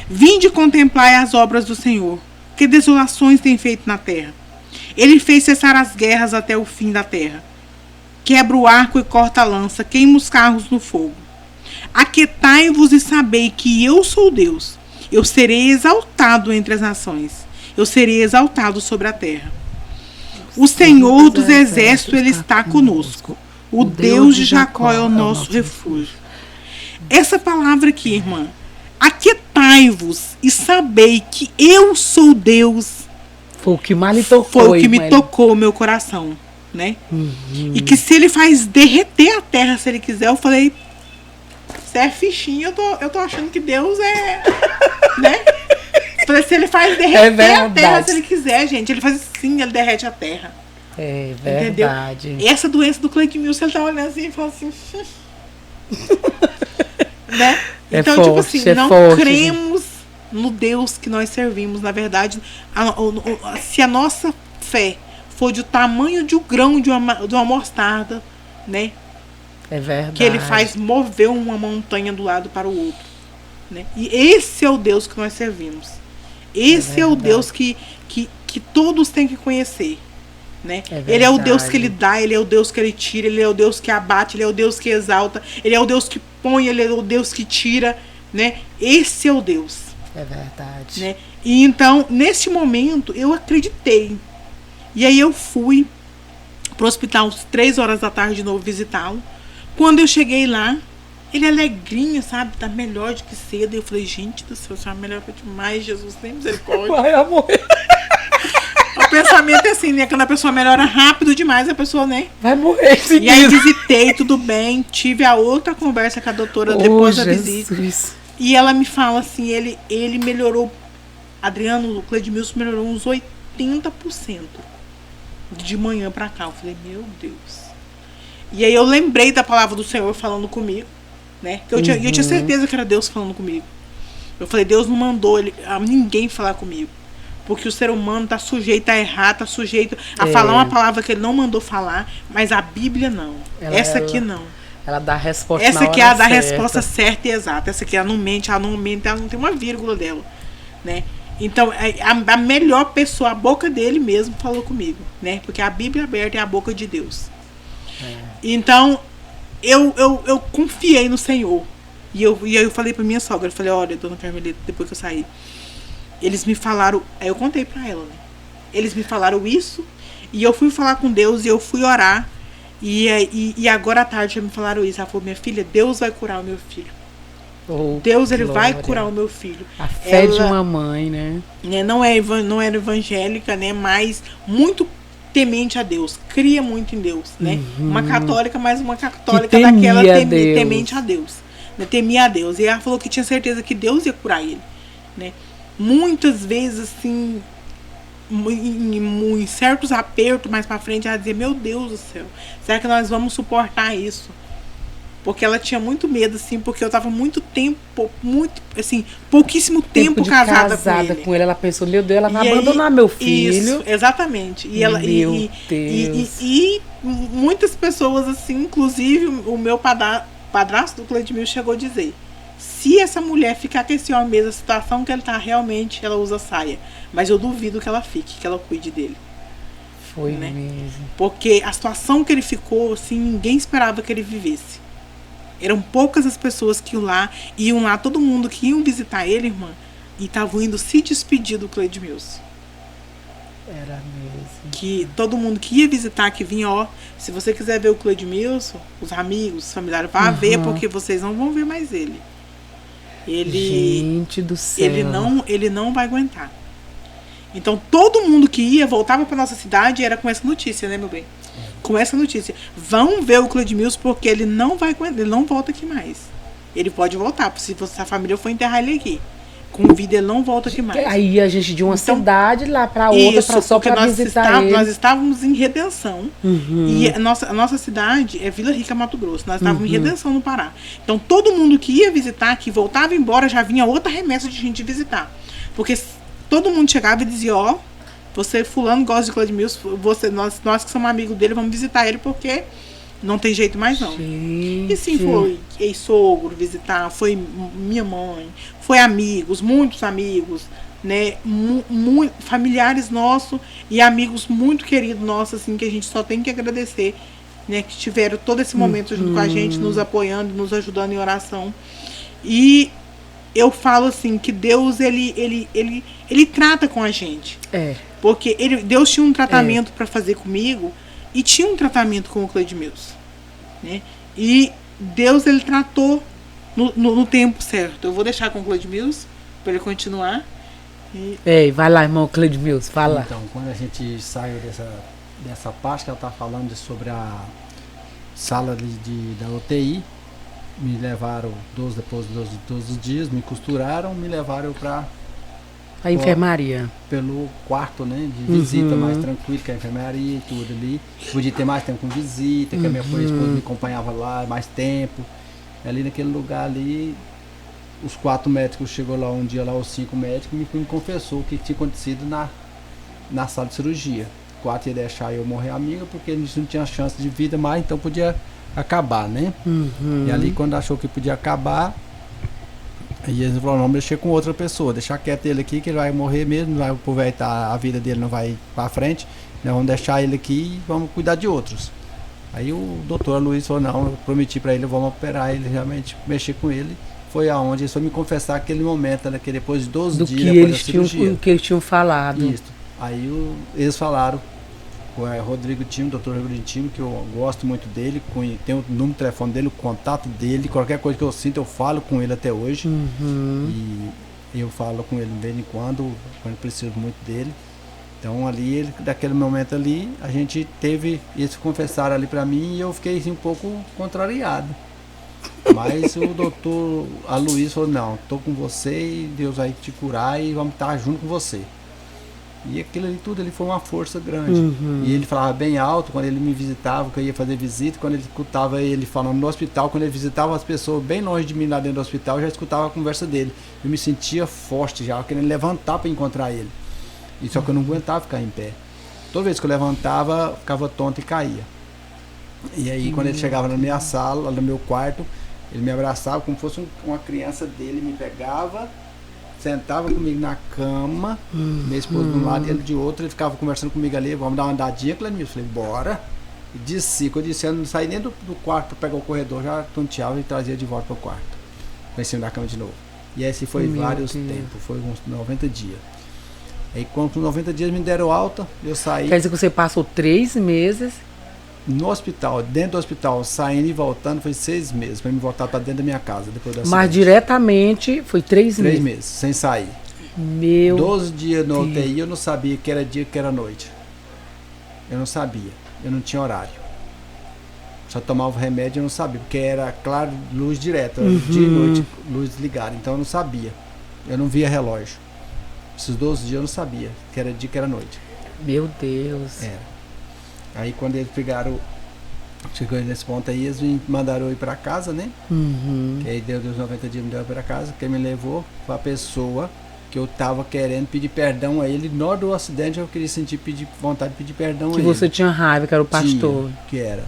Vinde contemplai as obras do Senhor, que desolações tem feito na terra. Ele fez cessar as guerras até o fim da terra. Quebra o arco e corta a lança, queima os carros no fogo. Aquietai-vos e sabei que eu sou Deus. Eu serei exaltado entre as nações. Eu serei exaltado sobre a terra. O Senhor dos exércitos, ele está conosco. O Deus de Jacó é o nosso refúgio. Essa palavra aqui, irmã, aquietai-vos e sabei que eu sou Deus. Foi o que mais lhe tocou. Foi o que me tocou o meu coração, né? E que se ele faz derreter a terra, se ele quiser, eu falei, você é fichinha, eu tô achando que Deus é, né? Se ele faz derreter a terra, se ele quiser, gente, ele faz assim, ele derrete a terra. É verdade. Entendeu? Essa doença do Cleide Mills, ele tá olhando assim e fala assim, né? Então, tipo assim, não cremos no Deus que nós servimos. Na verdade, se a nossa fé for do tamanho de um grão de uma mostarda, né? É verdade. Que ele faz mover uma montanha do lado para o outro, né? E esse é o Deus que nós servimos. Esse é o Deus que todos têm que conhecer, né? Ele é o Deus que ele dá, ele é o Deus que ele tira, ele é o Deus que abate, ele é o Deus que exalta, ele é o Deus que põe, ele é o Deus que tira, né? Esse é o Deus. É verdade. Né? E então, nesse momento, eu acreditei. E aí eu fui pro hospital às 3 horas da tarde de novo visitá-lo. Quando eu cheguei lá, ele é alegrinho, sabe? Tá melhor do que cedo. E eu falei, gente do céu, senhor, melhor demais, Jesus, tem misericórdia. Vai, amor. O pensamento é assim, né? Quando a pessoa melhora rápido demais, a pessoa, né? Vai morrer. E aí visitei, tudo bem. Tive a outra conversa com a doutora depois da visita. E ela me fala assim, ele melhorou, Adriano, o Cleide Mills melhorou uns 80%. de manhã pra cá. Eu falei, meu Deus. E aí eu lembrei da palavra do Senhor falando comigo, né? Eu tinha certeza que era Deus falando comigo. Eu falei, Deus não mandou a ninguém falar comigo. Porque o ser humano tá sujeito a errar, tá sujeito a falar uma palavra que ele não mandou falar, mas a Bíblia não. Essa aqui não. Ela dá a resposta Essa aqui é a da resposta certa e exata. Essa aqui ela não mente, ela não tem uma vírgula dela, né? Então, a melhor pessoa, a boca dele mesmo falou comigo, né? Porque a Bíblia aberta é a boca de Deus. Então, eu confiei no Senhor. E eu falei pra minha sogra, eu falei, olha, dona Carmelita, depois que eu saí, eles me falaram, aí eu contei pra ela, né? Eles me falaram isso, e eu fui falar com Deus, e eu fui orar, e agora à tarde já me falaram isso. Ela falou, minha filha, Deus vai curar o meu filho. Deus, ele vai curar o meu filho. A fé de uma mãe, né? Não era evangélica, né? Mas muito temente a Deus, cria muito em Deus, né? Uma católica, mas uma católica daquela temente a Deus, né? Temia a Deus. E ela falou que tinha certeza que Deus ia curar ele, né? Muitas vezes, assim, em certos apertos mais pra frente, ela dizia, meu Deus do céu, será que nós vamos suportar isso? Porque ela tinha muito medo, assim, porque eu tava pouquíssimo tempo casada com ele. Ela pensou, meu Deus, ela vai abandonar meu filho. Isso, exatamente. E ela, meu Deus. E muitas pessoas, assim, inclusive o meu padrasto do Cleidmil chegou a dizer, se essa mulher ficar com esse homem mesmo, a situação que ele tá realmente, ela usa saia. Mas eu duvido que ela fique, que ela cuide dele. Foi, né? Mesmo. Porque a situação que ele ficou, assim, ninguém esperava que ele vivesse. Eram poucas as pessoas que iam lá, todo mundo que iam visitar ele, irmã, e estavam indo se despedir do Cleidmilson. Era mesmo. Que todo mundo que ia visitar, que vinha, ó, se você quiser ver o Cleidmilson, os amigos, os familiares, vá ver, porque vocês não vão ver mais ele. Gente do céu. Ele não vai aguentar. Então todo mundo que ia, voltava pra nossa cidade, era com essa notícia, né, meu bem? Com essa notícia. Vão ver o Cleidmilson porque ele não vai aguentar, ele não volta aqui mais. Ele pode voltar, se a família for enterrar ele aqui. Com vida ele não volta aqui mais. Aí a gente de uma cidade lá pra outra, só pra visitar ele. Nós estávamos em Redenção. E a nossa cidade é Vila Rica, Mato Grosso. Nós estávamos em Redenção, no Pará. Então todo mundo que ia visitar, que voltava embora, já vinha outra remessa de gente visitar. Porque todo mundo chegava e dizia, ó, você fulano gosta de Cleidmilson, nós que somos amigos dele, vamos visitar ele porque não tem jeito mais não. Gente. E sim, foi ex-sogro visitar, foi minha mãe, foi amigos, muitos amigos, né, familiares nossos e amigos muito queridos nossos, assim, que a gente só tem que agradecer, né, que tiveram todo esse momento junto com a gente, nos apoiando, nos ajudando em oração. E eu falo assim, que Deus, ele trata com a gente. Porque Deus tinha um tratamento para fazer comigo e tinha um tratamento com o Cleidmilson, né? E Deus, ele tratou no tempo certo. Eu vou deixar com o Cleidmilson para ele continuar. Vai lá, irmão Cleidmilson, fala. Então, quando a gente saiu dessa parte que ela está falando sobre a sala da UTI, me levaram depois dos 12 dias, me costuraram, me levaram para a enfermaria. Pelo quarto, né? De visita mais tranquilo, que a enfermaria e tudo ali. Podia ter mais tempo com visita, que a minha esposa me acompanhava lá mais tempo. Ali naquele lugar ali, os 4 médicos chegou lá um dia, lá os 5 médicos, me confessou o que tinha acontecido na sala de cirurgia. 4 ia deixar eu morrer amiga, porque eles não tinham chance de vida mais, então podia acabar, né? E ali quando achou que podia acabar, aí eles falaram, vamos mexer com outra pessoa, deixar quieto ele aqui, que ele vai morrer mesmo, não vai aproveitar, a vida dele não vai para frente, nós vamos deixar ele aqui e vamos cuidar de outros. Aí o doutor Luiz falou, não, eu prometi para ele, vamos operar ele, realmente mexer com ele. Foi aonde eles foram me confessar aquele momento, né, que depois de 12 dias depois da cirurgia. Do que eles tinham falado. Isso. Aí eles falaram com o Rodrigo Timo, doutor Rodrigo Timo, que eu gosto muito dele, tenho o número de telefone dele, o contato dele, qualquer coisa que eu sinto, eu falo com ele até hoje. E eu falo com ele de vez em quando eu preciso muito dele. Então ali, daquele momento ali, a gente teve, eles confessaram ali pra mim e eu fiquei assim, um pouco contrariado. Mas o doutor Aloysio falou, não, tô com você e Deus vai te curar e vamos estar junto com você. E aquilo ali tudo, ele foi uma força grande. E ele falava bem alto quando ele me visitava, que eu ia fazer visita, quando ele escutava ele falando no hospital, quando ele visitava as pessoas bem longe de mim lá dentro do hospital, eu já escutava a conversa dele. Eu me sentia forte já, querendo levantar para encontrar ele. E só que eu não aguentava ficar em pé. Toda vez que eu levantava, eu ficava tonto e caía. E aí quando ele chegava na minha sala, no meu quarto, ele me abraçava como se fosse uma criança dele, me pegava, sentava comigo na cama, minha esposa de um lado e ele de outro, ele ficava conversando comigo ali, vamos dar uma andadinha, Clemilson. Eu falei, bora. E desci, quando eu disse, eu não saí nem do quarto para pegar o corredor, já tonteava e trazia de volta para o quarto, para em cima da cama de novo. E esse foi vários tempos, foi uns 90 dias. Aí quando com 90 dias me deram alta, eu saí. Quer dizer que você passou 3 meses no hospital, dentro do hospital, saindo e voltando, foi 6 meses para me voltar para dentro da minha casa depois do acidente. Mas diretamente foi 3 meses? 3 meses, sem sair. Meu 12 dias no UTI, eu não sabia que era dia, que era noite. Eu não sabia, eu não tinha horário. Só tomava remédio, eu não sabia, porque era, claro, luz direta, dia e noite, luz desligada, então eu não sabia. Eu não via relógio. Esses 12 dias eu não sabia que era dia, que era noite. Meu Deus. Era. Aí quando eles pegaram, chegou nesse ponto aí, eles me mandaram ir para casa, né? Que aí deu os 90 dias, me deu para casa. Quem me levou foi a pessoa que eu tava querendo pedir perdão a ele. Na hora do acidente eu queria sentir vontade de pedir perdão a ele. Que você tinha raiva, que era o pastor. Tinha, que era.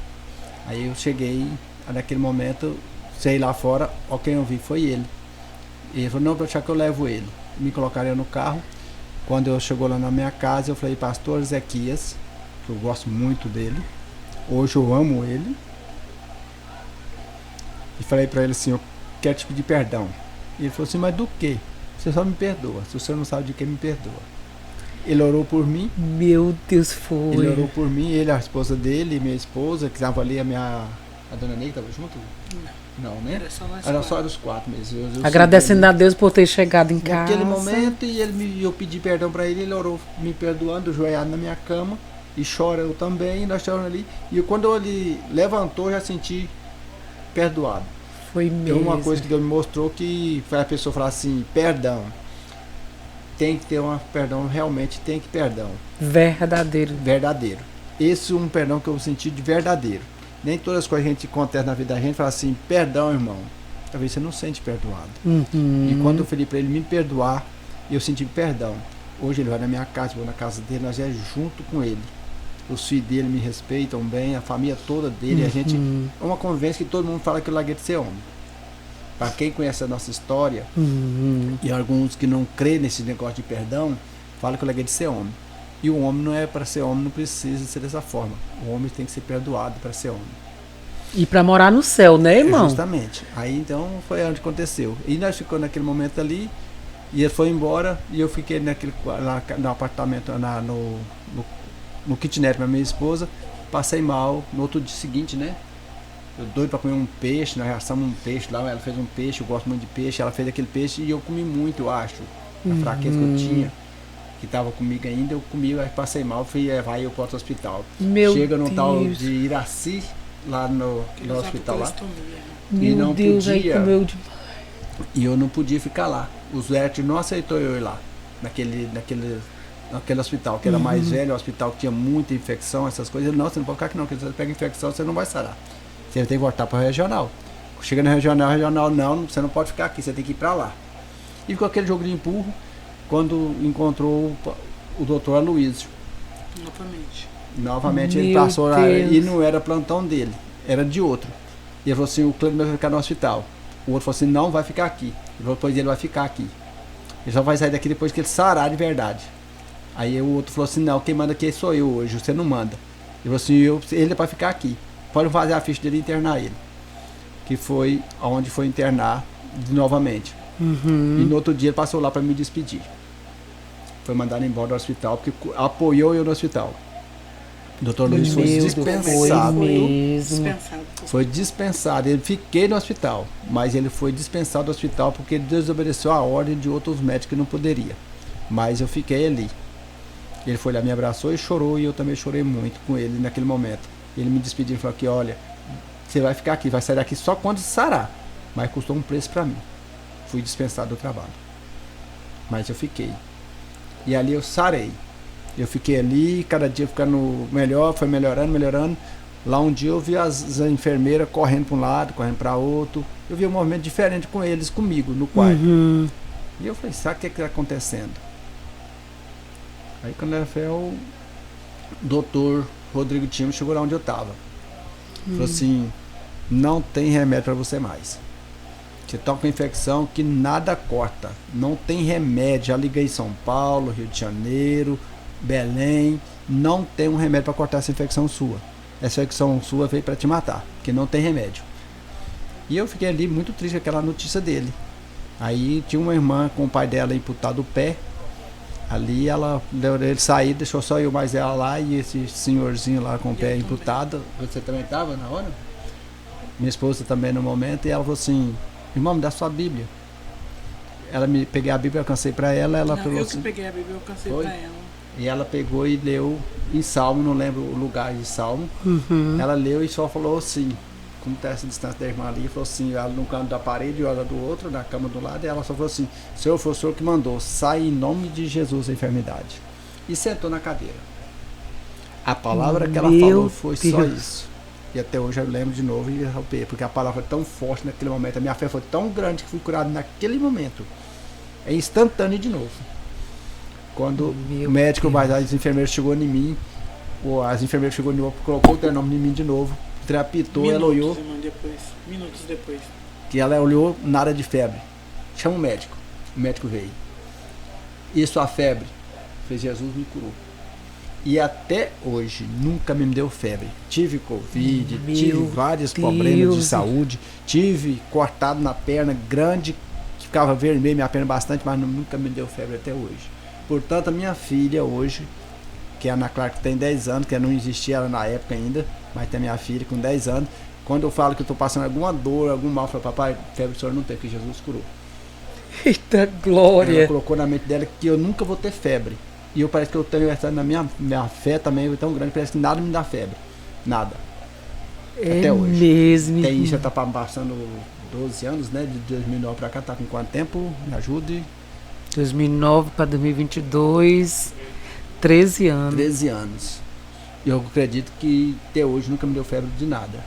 Aí eu cheguei, naquele momento, sei lá fora, ó, quem eu vi foi ele. E ele falou, não, para achar que eu levo ele. Me colocaram no carro. Quando eu chegou lá na minha casa, eu falei, pastor Ezequias, eu gosto muito dele, hoje eu amo ele, e falei para ele assim, eu quero te pedir perdão. E ele falou assim, mas do que? Você só me perdoa, se você não sabe de que, me perdoa. Ele orou por mim. Meu Deus, foi. Ele orou por mim, ele, a esposa dele, minha esposa, que estava ali, a dona Ney estava junto? Não, né? Era só os 4 meses. Eu agradecendo a Deus por ter chegado em casa. Naquele momento, e eu pedi perdão para ele, ele orou me perdoando, ajoelhado na minha cama. E chora eu também, nós choramos ali. E quando ele levantou, eu já senti perdoado. Foi mesmo. Tem uma coisa que Deus me mostrou que a pessoa falar assim, perdão. Tem que ter perdão, realmente tem que perdão. Verdadeiro. Verdadeiro. Esse é um perdão que eu senti de verdadeiro. Nem todas as coisas que a gente acontece na vida da gente, fala assim, perdão, irmão. Talvez você não sente perdoado. E quando eu falei para ele me perdoar, eu senti perdão. Hoje ele vai na minha casa, eu vou na casa dele, nós é junto com ele. Os filhos dele me respeitam bem, a família toda dele, a gente é uma convivência que todo mundo fala que eu larguei de ser homem. Para quem conhece a nossa história, e alguns que não crêem nesse negócio de perdão, falam que eu larguei de ser homem. E o homem não é para ser homem, não precisa ser dessa forma. O homem tem que ser perdoado para ser homem. E para morar no céu, né, irmão? Justamente. Aí então foi onde aconteceu. E nós ficamos naquele momento ali, e ele foi embora, e eu fiquei lá no apartamento, no kitnet com a minha esposa, passei mal. No outro dia seguinte, né? Eu doido para comer um peixe, nós assamos um peixe lá, ela fez um peixe, eu gosto muito de peixe, ela fez aquele peixe e eu comi muito, eu acho. A fraqueza que eu tinha, que estava comigo ainda, eu comi, aí passei mal, fui levar eu para outro hospital. Chega no tal de Iraci, lá no hospital lá. Meu e não Deus, podia, aí comeu demais. E eu não podia ficar lá. Os médicos não aceitou eu ir lá, naquele hospital, que era mais velho, um hospital que tinha muita infecção, essas coisas. Não, você não pode ficar aqui não, porque se você pega infecção, você não vai sarar. Você tem que voltar para o regional. Chega no regional não, você não pode ficar aqui, você tem que ir para lá. E ficou aquele jogo de empurro, quando encontrou o doutor Aloysio. Novamente ele passou lá, e não era plantão dele, era de outro. E ele falou assim, o Cleiton vai ficar no hospital. O outro falou assim, não vai ficar aqui. Ele falou, pois ele vai ficar aqui. Ele só vai sair daqui depois que ele sarar de verdade. Aí o outro falou assim, não, quem manda aqui sou eu hoje, você não manda. Ele falou assim, ele vai ficar aqui. Pode fazer a ficha dele e internar ele. Que foi onde foi internar novamente. E no outro dia ele passou lá para me despedir. Foi mandado embora do hospital, porque apoiou eu no hospital. O doutor Luiz foi dispensado. Foi dispensado. Ele fiquei no hospital, mas ele foi dispensado do hospital porque ele desobedeceu a ordem de outros médicos que não poderia. Mas eu fiquei ali. Ele foi lá, me abraçou e chorou, e eu também chorei muito com ele naquele momento. Ele me despediu e falou que, olha, você vai ficar aqui, vai sair daqui só quando sarar. Mas custou um preço para mim. Fui dispensado do trabalho. Mas eu fiquei. E ali eu sarei. Eu fiquei ali, cada dia ficando melhor, foi melhorando, melhorando. Lá um dia eu vi as enfermeiras correndo para um lado, correndo para outro. Eu vi um movimento diferente com eles, comigo, no quarto. E eu falei, sabe o que está acontecendo? Aí quando era fé, o doutor Rodrigo Timo chegou lá onde eu estava. Falou assim, não tem remédio para você mais. Você está com infecção que nada corta. Não tem remédio. Já liguei em São Paulo, Rio de Janeiro, Belém. Não tem um remédio para cortar essa infecção sua. Essa infecção sua veio para te matar, porque não tem remédio. E eu fiquei ali muito triste com aquela notícia dele. Aí tinha uma irmã com o pai dela imputado o pé. Ali ele saiu, deixou só eu mais ela lá e esse senhorzinho lá com o pé imputado. Você também estava na hora? Minha esposa também no momento. E ela falou assim, irmão, me dá sua Bíblia. Peguei a Bíblia, alcancei para ela. Ela falou eu assim, que peguei a Bíblia, eu alcancei para ela. E ela pegou e leu em Salmo, não lembro o lugar de Salmo. Ela leu e só falou assim, como está essa distância da irmã ali, falou assim, ela no canto da parede, olha do outro, na cama do lado, e ela só falou assim, Senhor, foi o Senhor que mandou, sai em nome de Jesus a enfermidade. E sentou na cadeira. A palavra que ela falou foi só isso. E até hoje eu lembro de novo e romper, porque a palavra foi tão forte naquele momento, a minha fé foi tão grande que fui curado naquele momento. É instantâneo de novo. Quando o médico, as enfermeiras chegou em mim, as enfermeiras chegou de novo, colocou o ternome em mim de novo, trapitou, ela olhou. Minutos depois. Que ela olhou, nada de febre. Chama o médico veio. Isso, a febre, fez Jesus me curou. E até hoje nunca me deu febre. Tive Covid, tive vários problemas de saúde, tive cortado na perna grande, que ficava vermelho minha perna bastante, mas nunca me deu febre até hoje. Portanto, a minha filha hoje, que é a Ana Clara, que tem 10 anos, que não existia ela na época ainda, mas tem minha filha com 10 anos, quando eu falo que eu estou passando alguma dor, algum mal, eu falo, papai, febre o senhor não tem, porque Jesus curou. Eita glória! Ela colocou na mente dela que eu nunca vou ter febre. E eu parece que eu tenho essa na minha fé também, tão grande, parece que nada me dá febre. Nada. Até hoje. Mesmo. Tem isso, já está passando 12 anos, né? De 2009 para cá, tá com quanto tempo? Me ajude. 2009 para 2022, 13 anos. 13 anos. E eu acredito que até hoje nunca me deu febre de nada.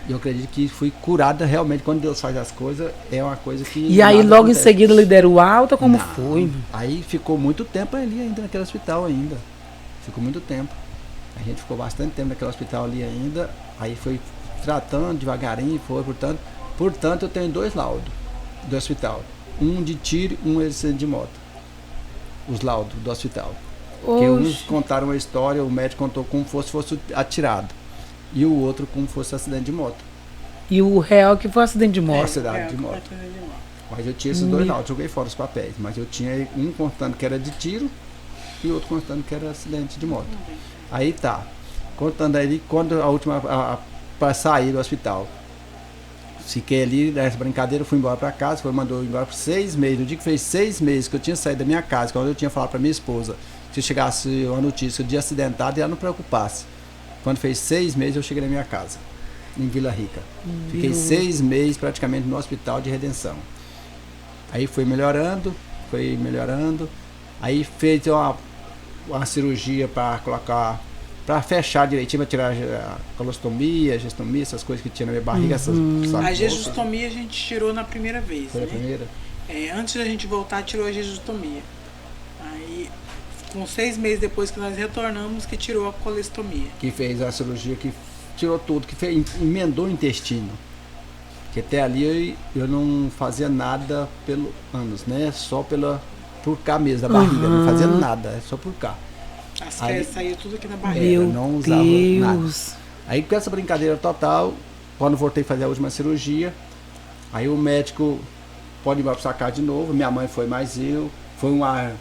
E eu acredito que fui curada realmente. Quando Deus faz as coisas, é uma coisa que... E aí logo acontece. Em seguida lhe deram alta, como foi? Aí ficou muito tempo ali ainda naquele hospital ainda. Ficou muito tempo. A gente ficou bastante tempo naquele hospital ali ainda. Aí foi tratando devagarinho, foi, portanto eu tenho 2 laudos do hospital. Um de tiro e um de moto. Os laudos do hospital. Porque uns contaram a história, o médico contou como fosse atirado. E o outro como fosse acidente de moto. E o real que foi acidente de moto? Acidente de moto. Mas eu tinha esses 2 laudos, joguei fora os papéis. Mas eu tinha um contando que era de tiro e outro contando que era acidente de moto. Aí tá. Contando aí, quando a última, para sair do hospital. Fiquei ali, nessa brincadeira, fui embora para casa, mandou embora por 6 meses. No dia que fez 6 meses que eu tinha saído da minha casa, quando eu tinha falado para minha esposa, se chegasse uma notícia de acidentado, ela não preocupasse. Quando fez 6 meses, eu cheguei na minha casa, em Vila Rica. Fiquei 6 meses praticamente no hospital de redenção. Aí foi melhorando. Aí fez uma cirurgia para colocar, para fechar direitinho, para tirar a colostomia, gestomia, essas coisas que tinha na minha barriga. A gestomia a gente tirou na primeira vez. Foi a primeira? Antes da gente voltar, tirou a gestomia. Aí, com 6 meses depois que nós retornamos, que tirou a colestomia. Que fez a cirurgia, que tirou tudo, que emendou o intestino. Que até ali eu não fazia nada pelo ânus, né? Só por cá mesmo, da barriga. Não fazia nada, só por cá. As fezes saíam tudo aqui na barriga. Não usava nada. Aí com essa brincadeira total, quando voltei a fazer a última cirurgia, aí o médico pode ir para sua casa de novo. Minha mãe foi, mais eu. Foi a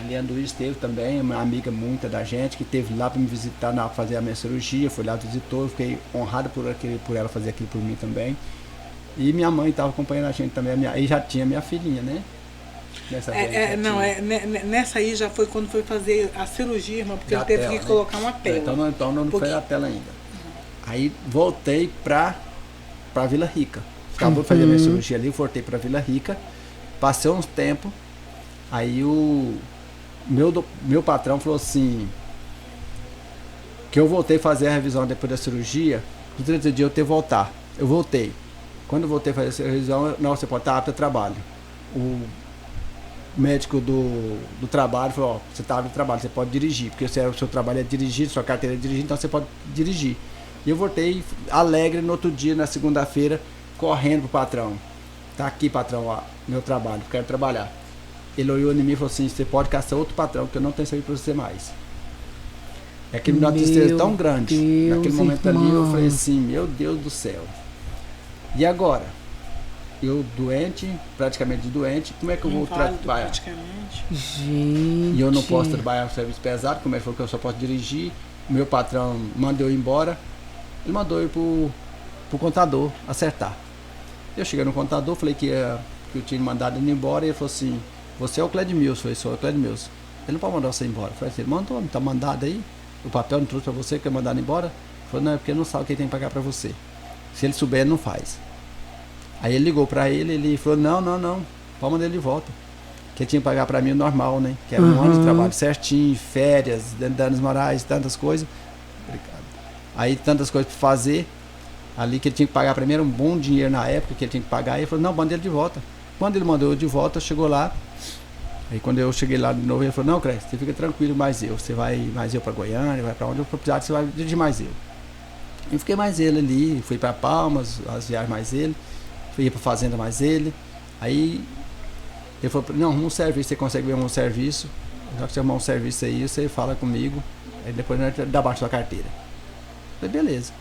Leandro Luiz esteve também, uma amiga muita da gente, que esteve lá para me visitar, para fazer a minha cirurgia. Foi lá, visitou, eu fiquei honrado por ela fazer aquilo por mim também. E minha mãe estava acompanhando a gente também, e já tinha minha filhinha, né? Nessa aí já foi quando foi fazer a cirurgia, irmão, porque ele teve que colocar uma tela. Então não foi a tela ainda. Aí voltei para Vila Rica. Acabou de fazer a minha cirurgia ali, voltei para Vila Rica. Passei uns tempos, aí meu patrão falou assim, que eu voltei a fazer a revisão depois da cirurgia, nos 30 dias eu tenho que voltar. Eu voltei. Quando eu voltei a fazer essa revisão, não, você pode estar apto a trabalho. O médico do trabalho falou, ó, você está apto a trabalho, você pode dirigir, porque o seu trabalho é dirigir, sua carteira é dirigir, então você pode dirigir. E eu voltei alegre no outro dia, na segunda-feira, correndo pro patrão. Tá aqui, patrão, ó, meu trabalho, quero trabalhar. Ele olhou em mim e falou assim, você pode caçar outro patrão, que eu não tenho serviço para você mais. É aquele me deu uma tristeza tão grande. Naquele momento ali eu falei assim, meu Deus do céu. E agora? Eu doente, praticamente doente, como é que eu vou trabalhar? Gente. E eu não posso trabalhar no serviço pesado, como ele falou que eu só posso dirigir. O meu patrão mandou eu ir embora. Ele mandou eu ir pro contador acertar. Eu cheguei no contador, falei que eu tinha mandado ele embora, e ele falou assim, você é o Cledmilson. Eu falei, sou o Cledmilson. Ele não pode mandar você embora. Eu falei assim, ele mandou, tá mandado aí, o papel não trouxe pra você, que é mandado embora. Ele falou, não, é porque ele não sabe o que ele tem que pagar pra você. Se ele souber, ele não faz. Aí ele ligou pra ele, ele falou, não, pode mandar ele de volta. Que ele tinha que pagar pra mim o normal, né? Que era um ano de trabalho certinho, férias, danos morais, tantas coisas. Obrigado. Aí tantas coisas pra fazer. Ali que ele tinha que pagar pra mim, era um bom dinheiro na época que ele tinha que pagar. Aí ele falou, não, manda ele de volta. Quando ele mandou eu de volta, chegou lá. Aí quando eu cheguei lá de novo, ele falou, não, Cres, você fica tranquilo, mais eu. Você vai mais eu pra Goiânia, vai pra onde eu precisar, você vai dirigir mais eu. Eu fiquei mais ele ali, fui pra Palmas, as viagens mais ele. Ia pra fazenda mais ele. Aí ele falou, não, arruma um serviço, você consegue ver um serviço. Já que você arrumar um serviço aí, você fala comigo. Aí depois nós dá abaixo da carteira. Falei, beleza.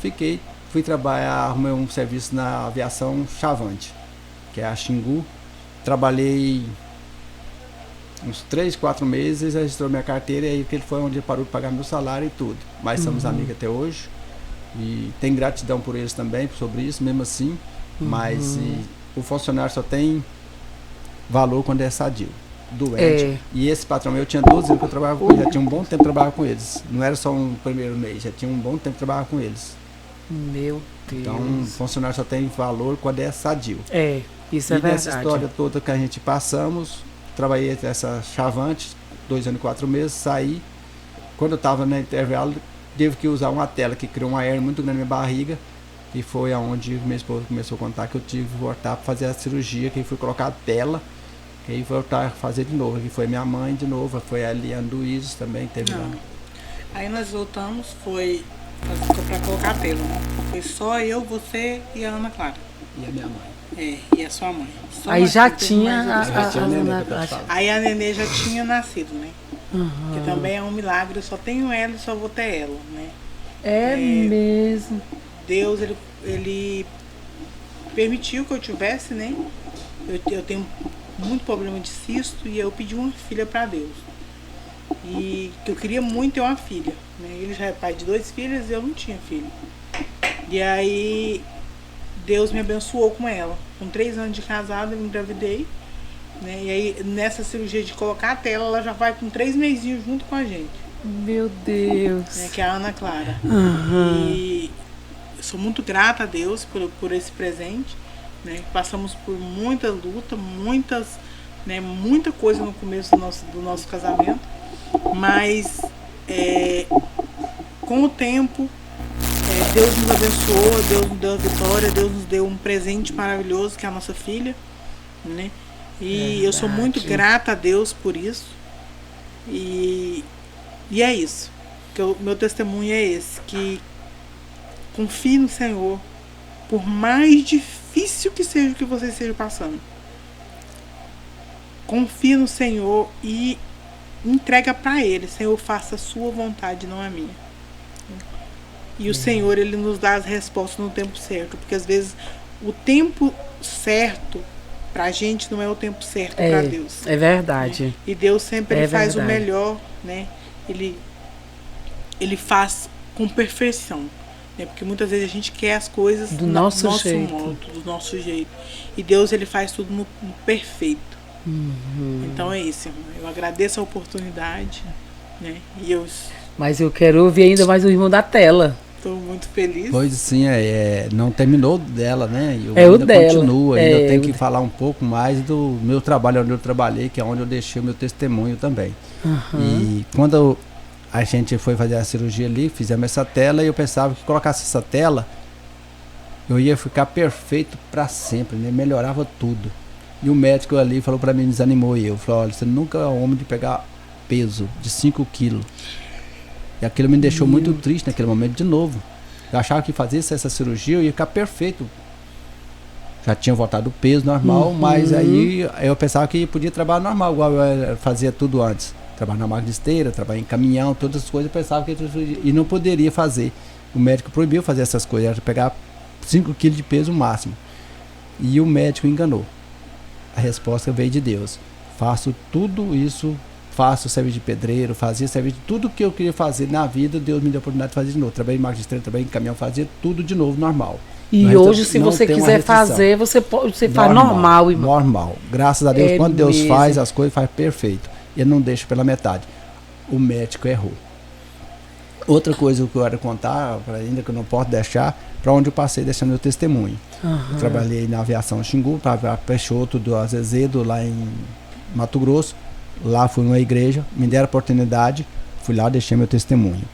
Fiquei, fui trabalhar, arrumei um serviço na aviação Chavante, que é a Xingu. Trabalhei uns 3, 4 meses, registrou minha carteira, e aí que ele foi onde ele parou de pagar meu salário e tudo. Mas somos amigos até hoje. E tem gratidão por eles também, sobre isso, mesmo assim. Mas o funcionário só tem valor quando é sadio, doente. E esse patrão meu, eu tinha 12 anos que eu trabalhava com ele, já tinha um bom tempo que trabalhava com eles. Não era só um primeiro mês, já tinha um bom tempo que trabalhava com eles. Meu Deus. Então, o funcionário só tem valor quando é sadio. Isso é verdade. E nessa história toda que a gente passamos, trabalhei essa Chavante, 2 anos e 4 meses, saí. Quando eu estava no intervalo, tive que usar uma tela que criou uma hernia muito grande na minha barriga. E foi aonde minha esposa começou a contar que eu tive que voltar para fazer a cirurgia, que aí foi colocar a tela, que aí voltar a fazer de novo. Que foi minha mãe de novo, foi a Eliane Luiz também, teve lá. Aí nós voltamos, foi para colocar a tela, né? Foi só eu, você e a Ana Clara. E a minha mãe. E a sua mãe. Só aí já tinha Aí a nenê já tinha nascido, né? Que também é um milagre, eu só tenho ela e só vou ter ela, né? É mesmo. Deus, ele permitiu que eu tivesse, né? Eu tenho muito problema de cisto e eu pedi uma filha para Deus. E que eu queria muito ter uma filha, né? Ele já é pai de 2 filhas e eu não tinha filho. E aí Deus me abençoou com ela. Com 3 anos de casada, eu engravidei, né? E aí nessa cirurgia de colocar a tela, ela já vai com 3 mesinhos junto com a gente. Meu Deus. Né? Que é a Ana Clara. E sou muito grata a Deus por esse presente, né? Passamos por muita luta, muita coisa no começo do nosso casamento, mas com o tempo Deus nos abençoou, Deus nos deu a vitória, Deus nos deu um presente maravilhoso que é a nossa filha, né? E eu sou muito grata a Deus por isso. E é isso. Meu testemunho é esse, que confie no Senhor, por mais difícil que seja o que você esteja passando. Confie no Senhor e entrega para Ele. Senhor, faça a sua vontade, não a minha. E o Senhor, Ele nos dá as respostas no tempo certo, porque às vezes o tempo certo pra gente não é o tempo certo para Deus. É verdade. Né? E Deus sempre faz o melhor, né? Ele faz com perfeição, né? Porque muitas vezes a gente quer as coisas do nosso modo, do nosso jeito. E Deus, Ele faz tudo no perfeito. Então é isso, irmão. Eu agradeço a oportunidade, né? Mas eu quero ouvir ainda mais o irmão da tela. Estou muito feliz. Pois sim, não terminou dela, né? Eu É o ainda dela. continuo, ainda É, tenho que falar um pouco mais do meu trabalho, onde eu trabalhei, que é onde eu deixei o meu testemunho também. E quando a gente foi fazer a cirurgia ali, fizemos essa tela, e eu pensava que colocasse essa tela, eu ia ficar perfeito para sempre, né? Melhorava tudo. E o médico ali falou para mim, desanimou eu. Falou, olha, você nunca é homem de pegar peso de 5 quilos. E aquilo me deixou muito triste naquele momento de novo. Eu achava que fazesse essa cirurgia eu ia ficar perfeito. Já tinha voltado o peso normal, mas aí eu pensava que podia trabalhar normal, igual eu fazia tudo antes. Trabalhar na máquina de esteira, trabalhar em caminhão, todas as coisas, eu pensava que e não poderia fazer. O médico proibiu fazer essas coisas, era pegar 5 quilos de peso máximo. E o médico enganou. A resposta veio de Deus. Faço tudo isso, faço serviço de pedreiro, fazia serviço de tudo que eu queria fazer na vida, Deus me deu a oportunidade de fazer de novo. Trabalhei em máquina de esteira, trabalhei em caminhão, fazia tudo de novo, normal. E hoje, se você quiser fazer, você faz normal, irmão. Normal. Graças a Deus, quando Deus mesmo. faz as coisas, faz perfeito. Ele não deixa pela metade. O médico errou. Outra coisa que eu quero contar, ainda que eu não posso deixar, para onde eu passei deixando meu testemunho. Eu trabalhei na aviação Xingu, para Peixoto do Azezedo, lá em Mato Grosso. Lá fui numa igreja, me deram a oportunidade, fui lá, deixei meu testemunho.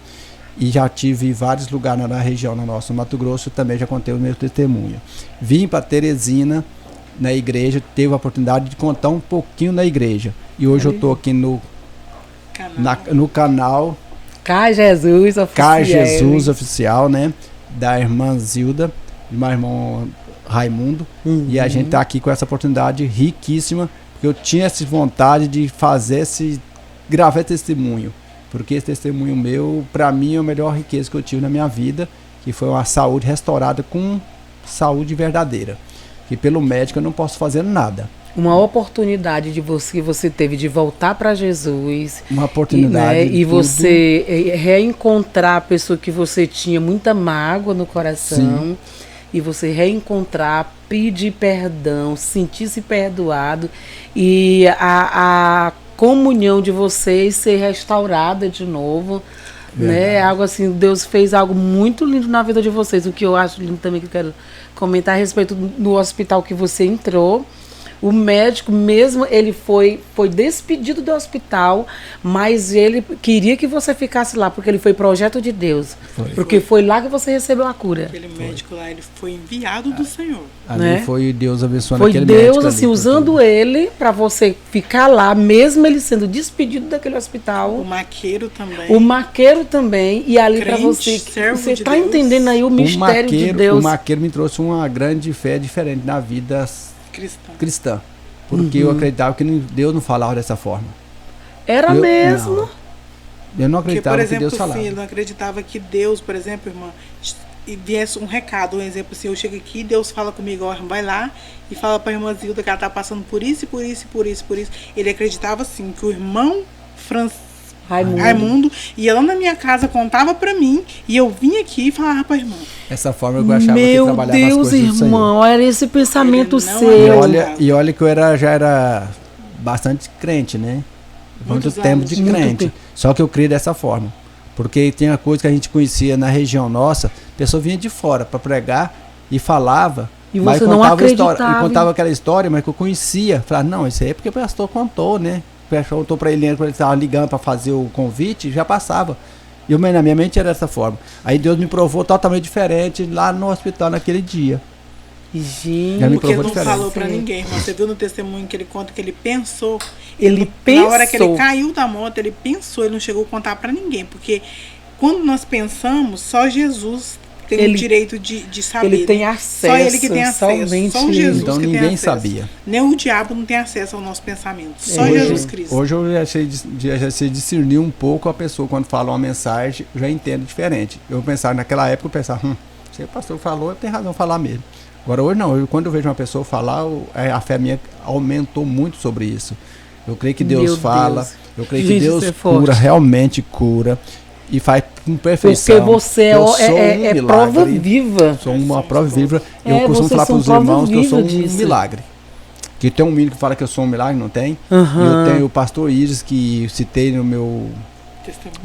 E já tive vários lugares na região, no nosso Mato Grosso, também já contei o meu testemunho. Vim para Teresina, na igreja, teve a oportunidade de contar um pouquinho na igreja. E hoje eu estou aqui no canal Cai Jesus Oficial. Cai Jesus Oficial, né? Da irmã Zilda, do meu irmão Raimundo. E a gente está aqui com essa oportunidade riquíssima, porque eu tinha essa vontade de fazer gravar testemunho. Porque esse testemunho meu, para mim, é a melhor riqueza que eu tive na minha vida, que foi uma saúde restaurada com saúde verdadeira. Que pelo médico eu não posso fazer nada. Uma oportunidade que você teve de voltar para Jesus. Uma oportunidade. E você reencontrar a pessoa que você tinha muita mágoa no coração. Sim. E você reencontrar, pedir perdão, sentir-se perdoado. E a comunhão de vocês ser restaurada de novo, né? Algo assim, Deus fez algo muito lindo na vida de vocês. O que eu acho lindo também, que eu quero comentar a respeito do hospital que você entrou. O médico mesmo, ele foi despedido do hospital, mas ele queria que você ficasse lá, porque ele foi projeto de Deus. Porque foi lá que você recebeu a cura. Aquele médico lá, ele foi enviado do Senhor. Ali, né? Foi Deus abençoando aquele médico. Foi Deus, assim, usando ele para você ficar lá, mesmo ele sendo despedido daquele hospital. O maqueiro também. E ali para você. Você está entendendo aí o mistério de Deus. O maqueiro me trouxe uma grande fé diferente na vida cristã. Porque eu acreditava que Deus não falava dessa forma. Era mesmo. Não. Eu não acreditava porque, por exemplo, que Deus falava. Assim, eu não acreditava que Deus, por exemplo, irmã, viesse um recado, um exemplo assim, eu chego aqui, Deus fala comigo, ó, vai lá e fala para a irmã Zilda que ela tá passando por isso, por isso, por isso, por isso. Ele acreditava assim, que o irmão Raimundo ia lá na minha casa, contava para mim, e eu vinha aqui e falava para a irmã. Essa forma eu achava que trabalhava as coisas do Senhor. Meu Deus, irmão, era esse pensamento seu. E olha que eu já era bastante crente, né? Muito tempo de crente. Só que eu criei dessa forma. Porque tem uma coisa que a gente conhecia na região nossa, a pessoa vinha de fora para pregar e falava. E você não acreditava. E contava aquela história, mas que eu conhecia. Falava, não, isso aí é porque o pastor contou, né? O pastor contou para ele, quando ele estava ligando para fazer o convite, já passava. E na minha mente era dessa forma. Aí Deus me provou totalmente diferente lá no hospital naquele dia. Gente, porque não falou para ninguém, irmão. Você viu no testemunho que ele conta que ele pensou. Na hora que ele caiu da moto, ele pensou, ele não chegou a contar para ninguém. Porque quando nós pensamos, só Jesus tem o direito de saber. Ele tem acesso. Só ele que tem acesso. Só Jesus então que ninguém tem acesso. Sabia. Nem o diabo não tem acesso ao nosso pensamento. Só Jesus Cristo. Hoje eu já sei discernir um pouco a pessoa quando fala uma mensagem, eu já entendo diferente. Eu pensava, naquela época, eu pensava, se o pastor falou, tem razão falar mesmo. Agora hoje não, quando eu vejo uma pessoa falar, a fé minha aumentou muito sobre isso. Eu creio que Deus fala, eu creio que Deus cura, realmente cura. E faz com perfeição. Porque você é prova viva. Sou uma prova viva. Eu costumo falar para os irmãos que eu sou um milagre. Que tem um menino que fala que eu sou um milagre, não tem? Eu tenho o pastor Iris, que citei no meu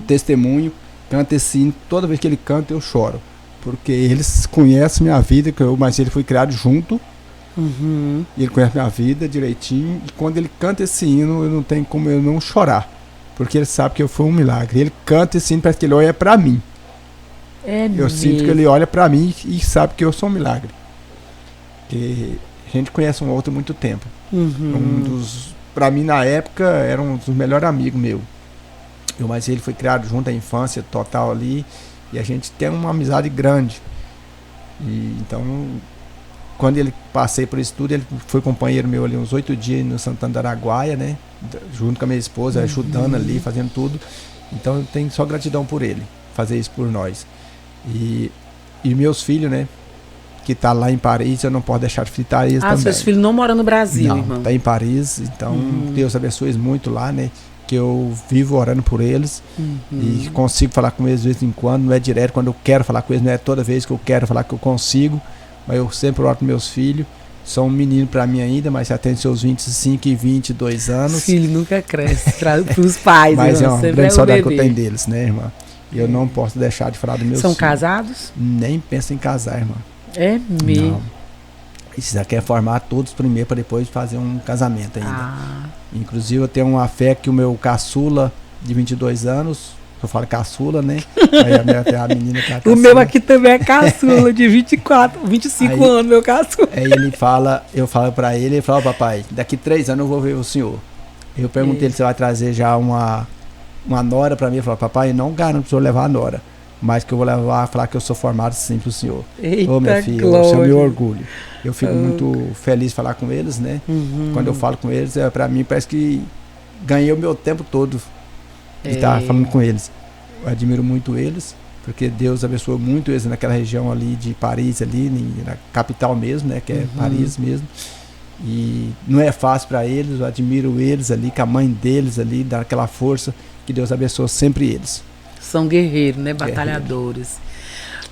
testemunho. Canta assim, toda vez que ele canta eu choro. porque eles conhecem minha vida, mas ele foi criado junto. E ele conhece minha vida direitinho. E quando ele canta esse hino, eu não tenho como eu não chorar, porque ele sabe que eu fui um milagre. Ele canta esse hino, parece que ele olha pra mim. Eu sinto que ele olha pra mim e sabe que eu sou um milagre. Porque a gente conhece um outro há muito tempo. Pra mim, na época, era um dos melhores amigos meu. Mas ele foi criado junto à infância total ali. E a gente tem uma amizade grande. E então, quando ele passei por isso tudo, ele foi companheiro meu ali uns 8 dias no Santana do Araguaia, né? Junto com a minha esposa, ajudando ali, fazendo tudo. Então eu tenho só gratidão por ele, fazer isso por nós. E meus filhos, né? Que tá lá em Paris, eu não posso deixar de fritar eles também. Seus filhos não moram no Brasil, não, irmão? Tá em Paris, então Deus abençoe eles muito lá, né? Que eu vivo orando por eles e consigo falar com eles de vez em quando, não é direto, quando eu quero falar com eles, não é toda vez que eu quero falar que eu consigo, mas eu sempre oro com meus filhos. São um menino pra mim ainda, mas já tem seus 25 e 22 anos. Filho nunca cresce, pros pais, mas irmão, é uma grande saudade que eu tenho deles, né, irmã? E eu não posso deixar de falar dos meus filhos. São casados? Nem penso em casar, irmã. É mesmo? Não. E se já quer formar todos primeiro para depois fazer um casamento ainda. Inclusive eu tenho uma fé que o meu caçula de 22 anos, eu falo caçula, né? Aí a menina que é a caçula. O meu aqui também é caçula, de 25 anos, meu caçula. Aí eu falo pra ele fala, papai, daqui 3 anos eu vou ver o senhor. Eu perguntei ele se vai trazer já uma nora pra mim. Ele falou, papai, eu não garanto pra eu levar a nora, mas que eu vou levar, falar que eu sou formado sim pro senhor. Ô, minha filha, esse é o meu orgulho. Eu fico muito feliz de falar com eles, né? Quando eu falo com eles, pra mim parece que ganhei o meu tempo todo de estar falando com eles. Eu admiro muito eles, porque Deus abençoou muito eles naquela região ali de Paris, ali na capital mesmo, né? Que é Paris mesmo. E não é fácil para eles, eu admiro eles ali, com a mãe deles ali, dá aquela força, que Deus abençoe sempre eles. São guerreiros, né? Batalhadores.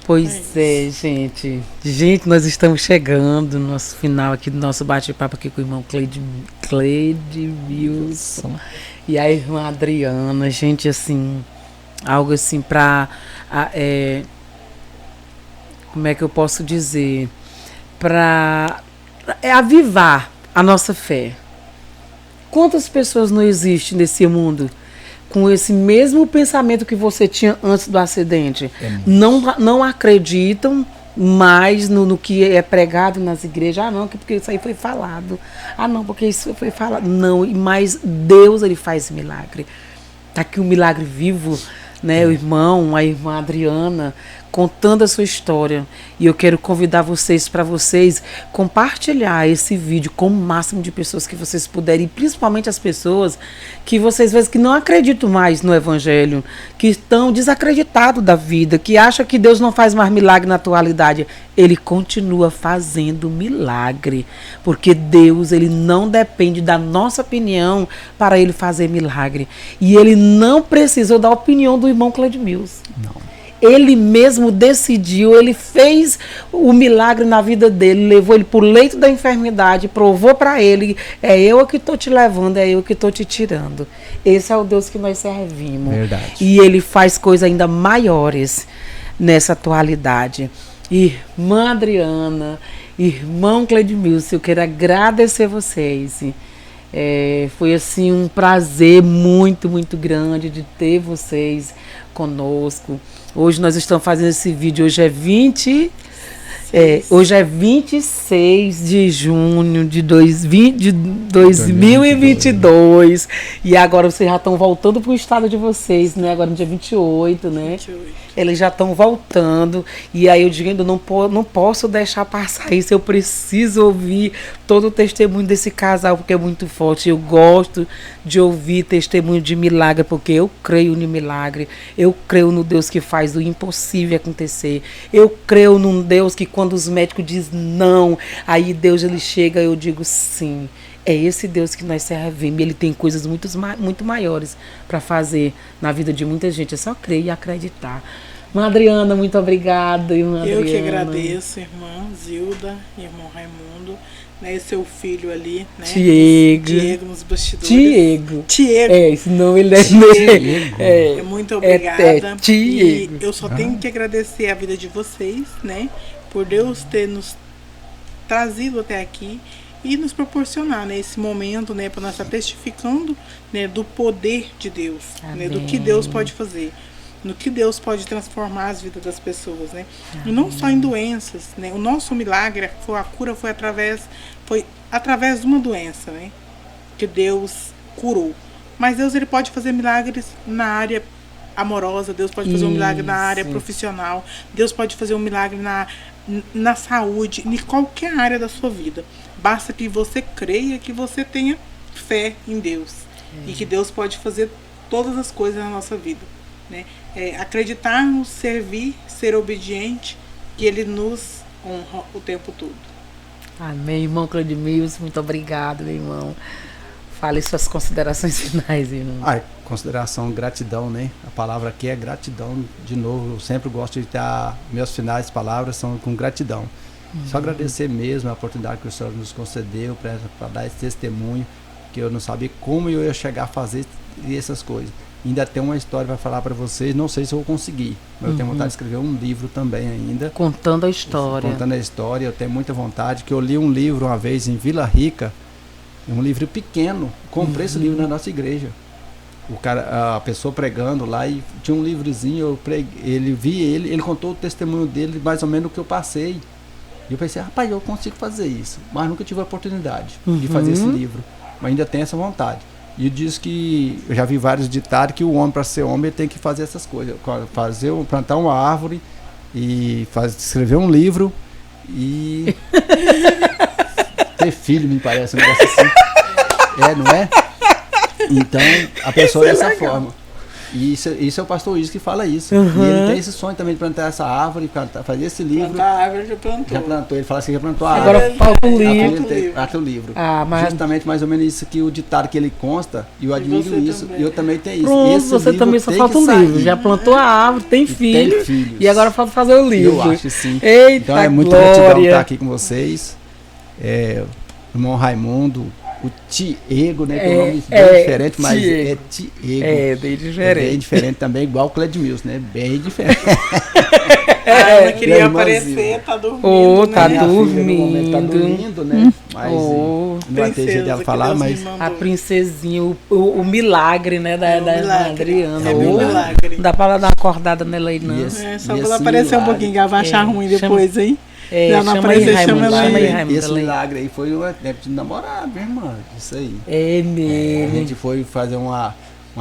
Pois é, gente. Gente, nós estamos chegando no nosso final aqui do nosso bate-papo aqui com o irmão Cleide Wilson e a irmã Adriana. Gente, assim, algo assim pra... como é que eu posso dizer? Pra avivar a nossa fé. Quantas pessoas não existem nesse mundo com esse mesmo pensamento que você tinha antes do acidente? Não acreditam mais no que é pregado nas igrejas. Não, porque isso aí foi falado. Não, porque isso foi falado. Não, mas Deus, ele faz milagre. Tá aqui um milagre vivo, né? O irmão, a irmã Adriana, contando a sua história. E eu quero convidar vocês para vocês compartilhar esse vídeo com o máximo de pessoas que vocês puderem, e principalmente as pessoas que vocês veem que não acreditam mais no Evangelho, que estão desacreditados da vida, que acham que Deus não faz mais milagre na atualidade. Ele continua fazendo milagre, porque Deus, ele não depende da nossa opinião para ele fazer milagre. E ele não precisou da opinião do irmão Cleide Mills. Não. Ele mesmo decidiu, ele fez o milagre na vida dele, levou ele para o leito da enfermidade, provou para ele, é eu que estou te levando, é eu que estou te tirando. Esse é o Deus que nós servimos. Verdade. E ele faz coisas ainda maiores nessa atualidade. Irmã Adriana, irmão Cleide Mills, eu quero agradecer vocês. Foi assim um prazer muito, muito grande de ter vocês conosco. Hoje nós estamos fazendo esse vídeo, hoje é 26 de junho de 2022. E agora vocês já estão voltando para o estado de vocês, né? Agora no dia 28, né? 28. Eles já estão voltando. E aí eu digo, ainda não posso deixar passar isso. Eu preciso ouvir todo o testemunho desse casal, porque é muito forte. Eu gosto de ouvir testemunho de milagre, porque eu creio no milagre. Eu creio no Deus que faz o impossível acontecer. Eu creio num Deus que quando os médicos dizem não, aí Deus ele chega, eu digo sim. É esse Deus que nós servimos. Ele tem coisas muito maiores para fazer na vida de muita gente. É só crer e acreditar. Irmã Adriana, muito obrigada, irmã Eu Adriana. que agradeço, irmã Zilda, irmão Raimundo, né, e seu filho ali, né? Diego nos bastidores. Diego. Esse nome ele é Diego. Muito obrigada. Diego. E eu só tenho que agradecer a vida de vocês, né? Por Deus ter nos trazido até aqui e nos proporcionar, né, esse momento, né, para nós estar testificando, né, do poder de Deus, né, do que Deus pode fazer, no que Deus pode transformar as vidas das pessoas, né? E não só em doenças, né? O nosso milagre, a cura foi através de uma doença, né? Que Deus curou. Mas Deus, ele pode fazer milagres na área amorosa, Deus pode fazer um milagre na área profissional, Deus pode fazer um milagre na saúde, em qualquer área da sua vida. Basta que você creia, que você tenha fé em Deus. E que Deus pode fazer todas as coisas na nossa vida, né? Acreditarmos, servir, ser obediente, que Ele nos honra o tempo todo. Amém, irmão Cleudimilson, muito obrigado, meu irmão. Fale suas considerações finais, irmão. Consideração, gratidão, né? A palavra aqui é gratidão. De novo, eu sempre gosto de estar, meus finais de palavras são com gratidão. Só agradecer mesmo a oportunidade que o Senhor nos concedeu para dar esse testemunho, que eu não sabia como eu ia chegar a fazer essas coisas. Ainda tem uma história para falar para vocês, não sei se eu vou conseguir, mas eu tenho vontade de escrever um livro também ainda. Contando a história. Contando a história, eu tenho muita vontade, que eu li um livro uma vez em Vila Rica, um livro pequeno, comprei esse livro na nossa igreja. A pessoa pregando lá e tinha um livrozinho, ele contou o testemunho dele, mais ou menos o que eu passei. E eu pensei, rapaz, eu consigo fazer isso, mas nunca tive a oportunidade de fazer esse livro, mas ainda tenho essa vontade. E diz que, eu já vi vários ditados, que o homem, para ser homem, ele tem que fazer essas coisas, plantar uma árvore, e escrever um livro, e ter filho, me parece, um negócio assim. Não é? Então, a pessoa dessa forma. E isso é o pastor Luiz que fala isso. E ele tem esse sonho também de plantar essa árvore, fazer esse livro. Plantar a árvore já plantou. Já plantou, ele fala assim, já plantou a árvore. Agora falta o livro. Falta o livro. Mas... Justamente mais ou menos isso que o ditado que ele consta, e eu admiro isso. E eu também tenho isso. Pronto, você também só falta o livro. Já plantou a árvore, tem filho. E agora falta fazer o livro. Eu acho sim. Eita, então é muito gratidão estar aqui com vocês. Irmão Raimundo, o Diego, né? Que é um nome bem diferente, mas é Diego. Bem diferente. Bem diferente também, igual o Cleudimilson, né? Bem diferente. Ela queria aparecer, tá dormindo. Tá né? dormindo. Tá dormindo, né? Mas não vai ter jeito dela falar, mas. A princesinha, o milagre, né? Da Adriana. Milagre. Não dá pra ela dar uma acordada nela aí, não. Só pra ela aparecer um pouquinho, que ela vai achar ruim depois, hein? Já não apareceu, chama ela aí. Esse milagre aí foi um tempo de namorado, minha irmã. Isso aí. Mesmo. A gente foi fazer uma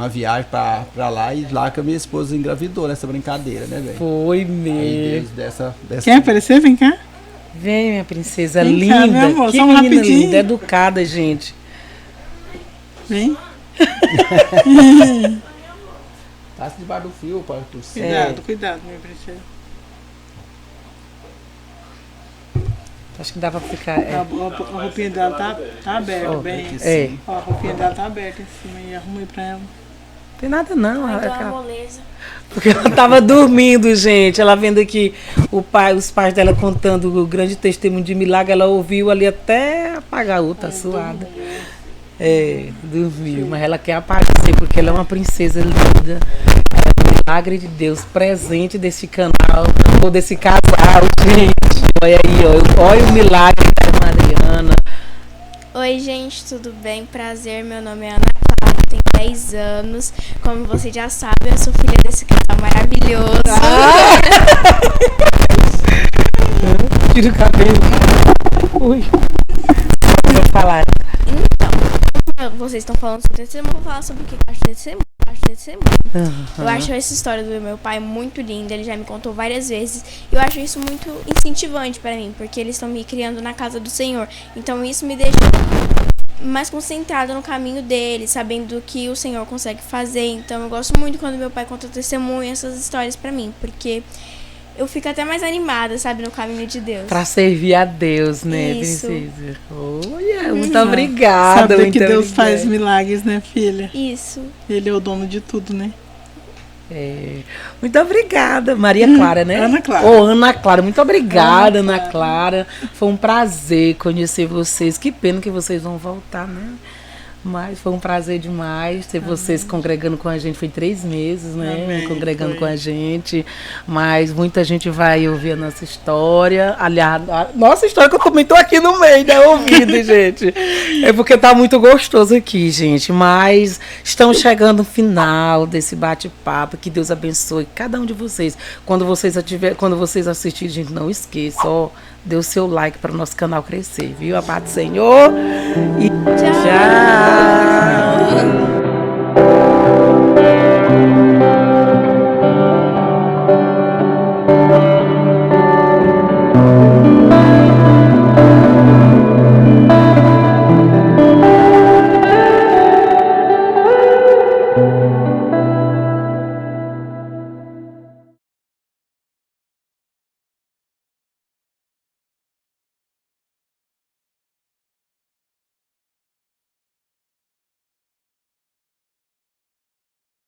viagem pra lá, e lá que a minha esposa engravidou nessa brincadeira, né, velho? Foi mesmo. Dessa... Quer aparecer? Vem cá. Vem, minha princesa Vem linda. Cá, meu amor, que só menina rapidinho. linda, educada, gente. Vem. Passa debaixo do fio, pai. Cuidado, minha princesa. Acho que dá pra ficar. A roupinha dela tá aberta, bem. Ó, a roupinha dela tá aberta em cima e arruma aí pra ela. Não tem nada não. Moleza. Porque ela tava dormindo, gente. Ela vendo aqui os pais dela contando o grande testemunho de milagre, ela ouviu ali até apagar a outra suada. Dormiu. Mas ela quer aparecer porque ela é uma princesa linda. Milagre de Deus presente desse canal, ou desse casal, gente. Olha aí, olha o milagre da irmã Adriana. Oi, gente, tudo bem? Prazer, meu nome é Ana Clara, tenho 10 anos. Como você já sabe, eu sou filha desse casal maravilhoso. Tira o cabelo. Ui. Vou falar. Então, vocês estão falando sobre testemunho, eu vou falar sobre o que eu acho de testemunho. Eu acho essa história do meu pai muito linda, ele já me contou várias vezes. Eu acho isso muito incentivante pra mim, porque eles estão me criando na casa do Senhor. Então isso me deixa mais concentrada no caminho dele, sabendo o que o Senhor consegue fazer. Então eu gosto muito quando meu pai conta testemunho, essas histórias pra mim, porque eu fico até mais animada, sabe, no caminho de Deus. Pra servir a Deus, né, isso. princesa? Olha, muito obrigada. Sabe que Deus faz milagres, né, filha? Isso. Ele é o dono de tudo, né? Muito obrigada, Maria Clara, né? Ana Clara. Ana Clara, muito obrigada, Ana Clara. Foi um prazer conhecer vocês. Que pena que vocês vão voltar, né? Mas foi um prazer demais ter vocês congregando com a gente. Foi 3 meses, né? Amém, congregando com a gente. Mas muita gente vai ouvir a nossa história. Aliás, a nossa história que eu também tô aqui no meio, né? Ouvindo, gente. É porque tá muito gostoso aqui, gente. Mas estamos chegando no final desse bate-papo. Que Deus abençoe cada um de vocês. Quando vocês assistirem, gente, não esqueça, ó. Dê o seu like para o nosso canal crescer, viu? A paz do Senhor. E tchau.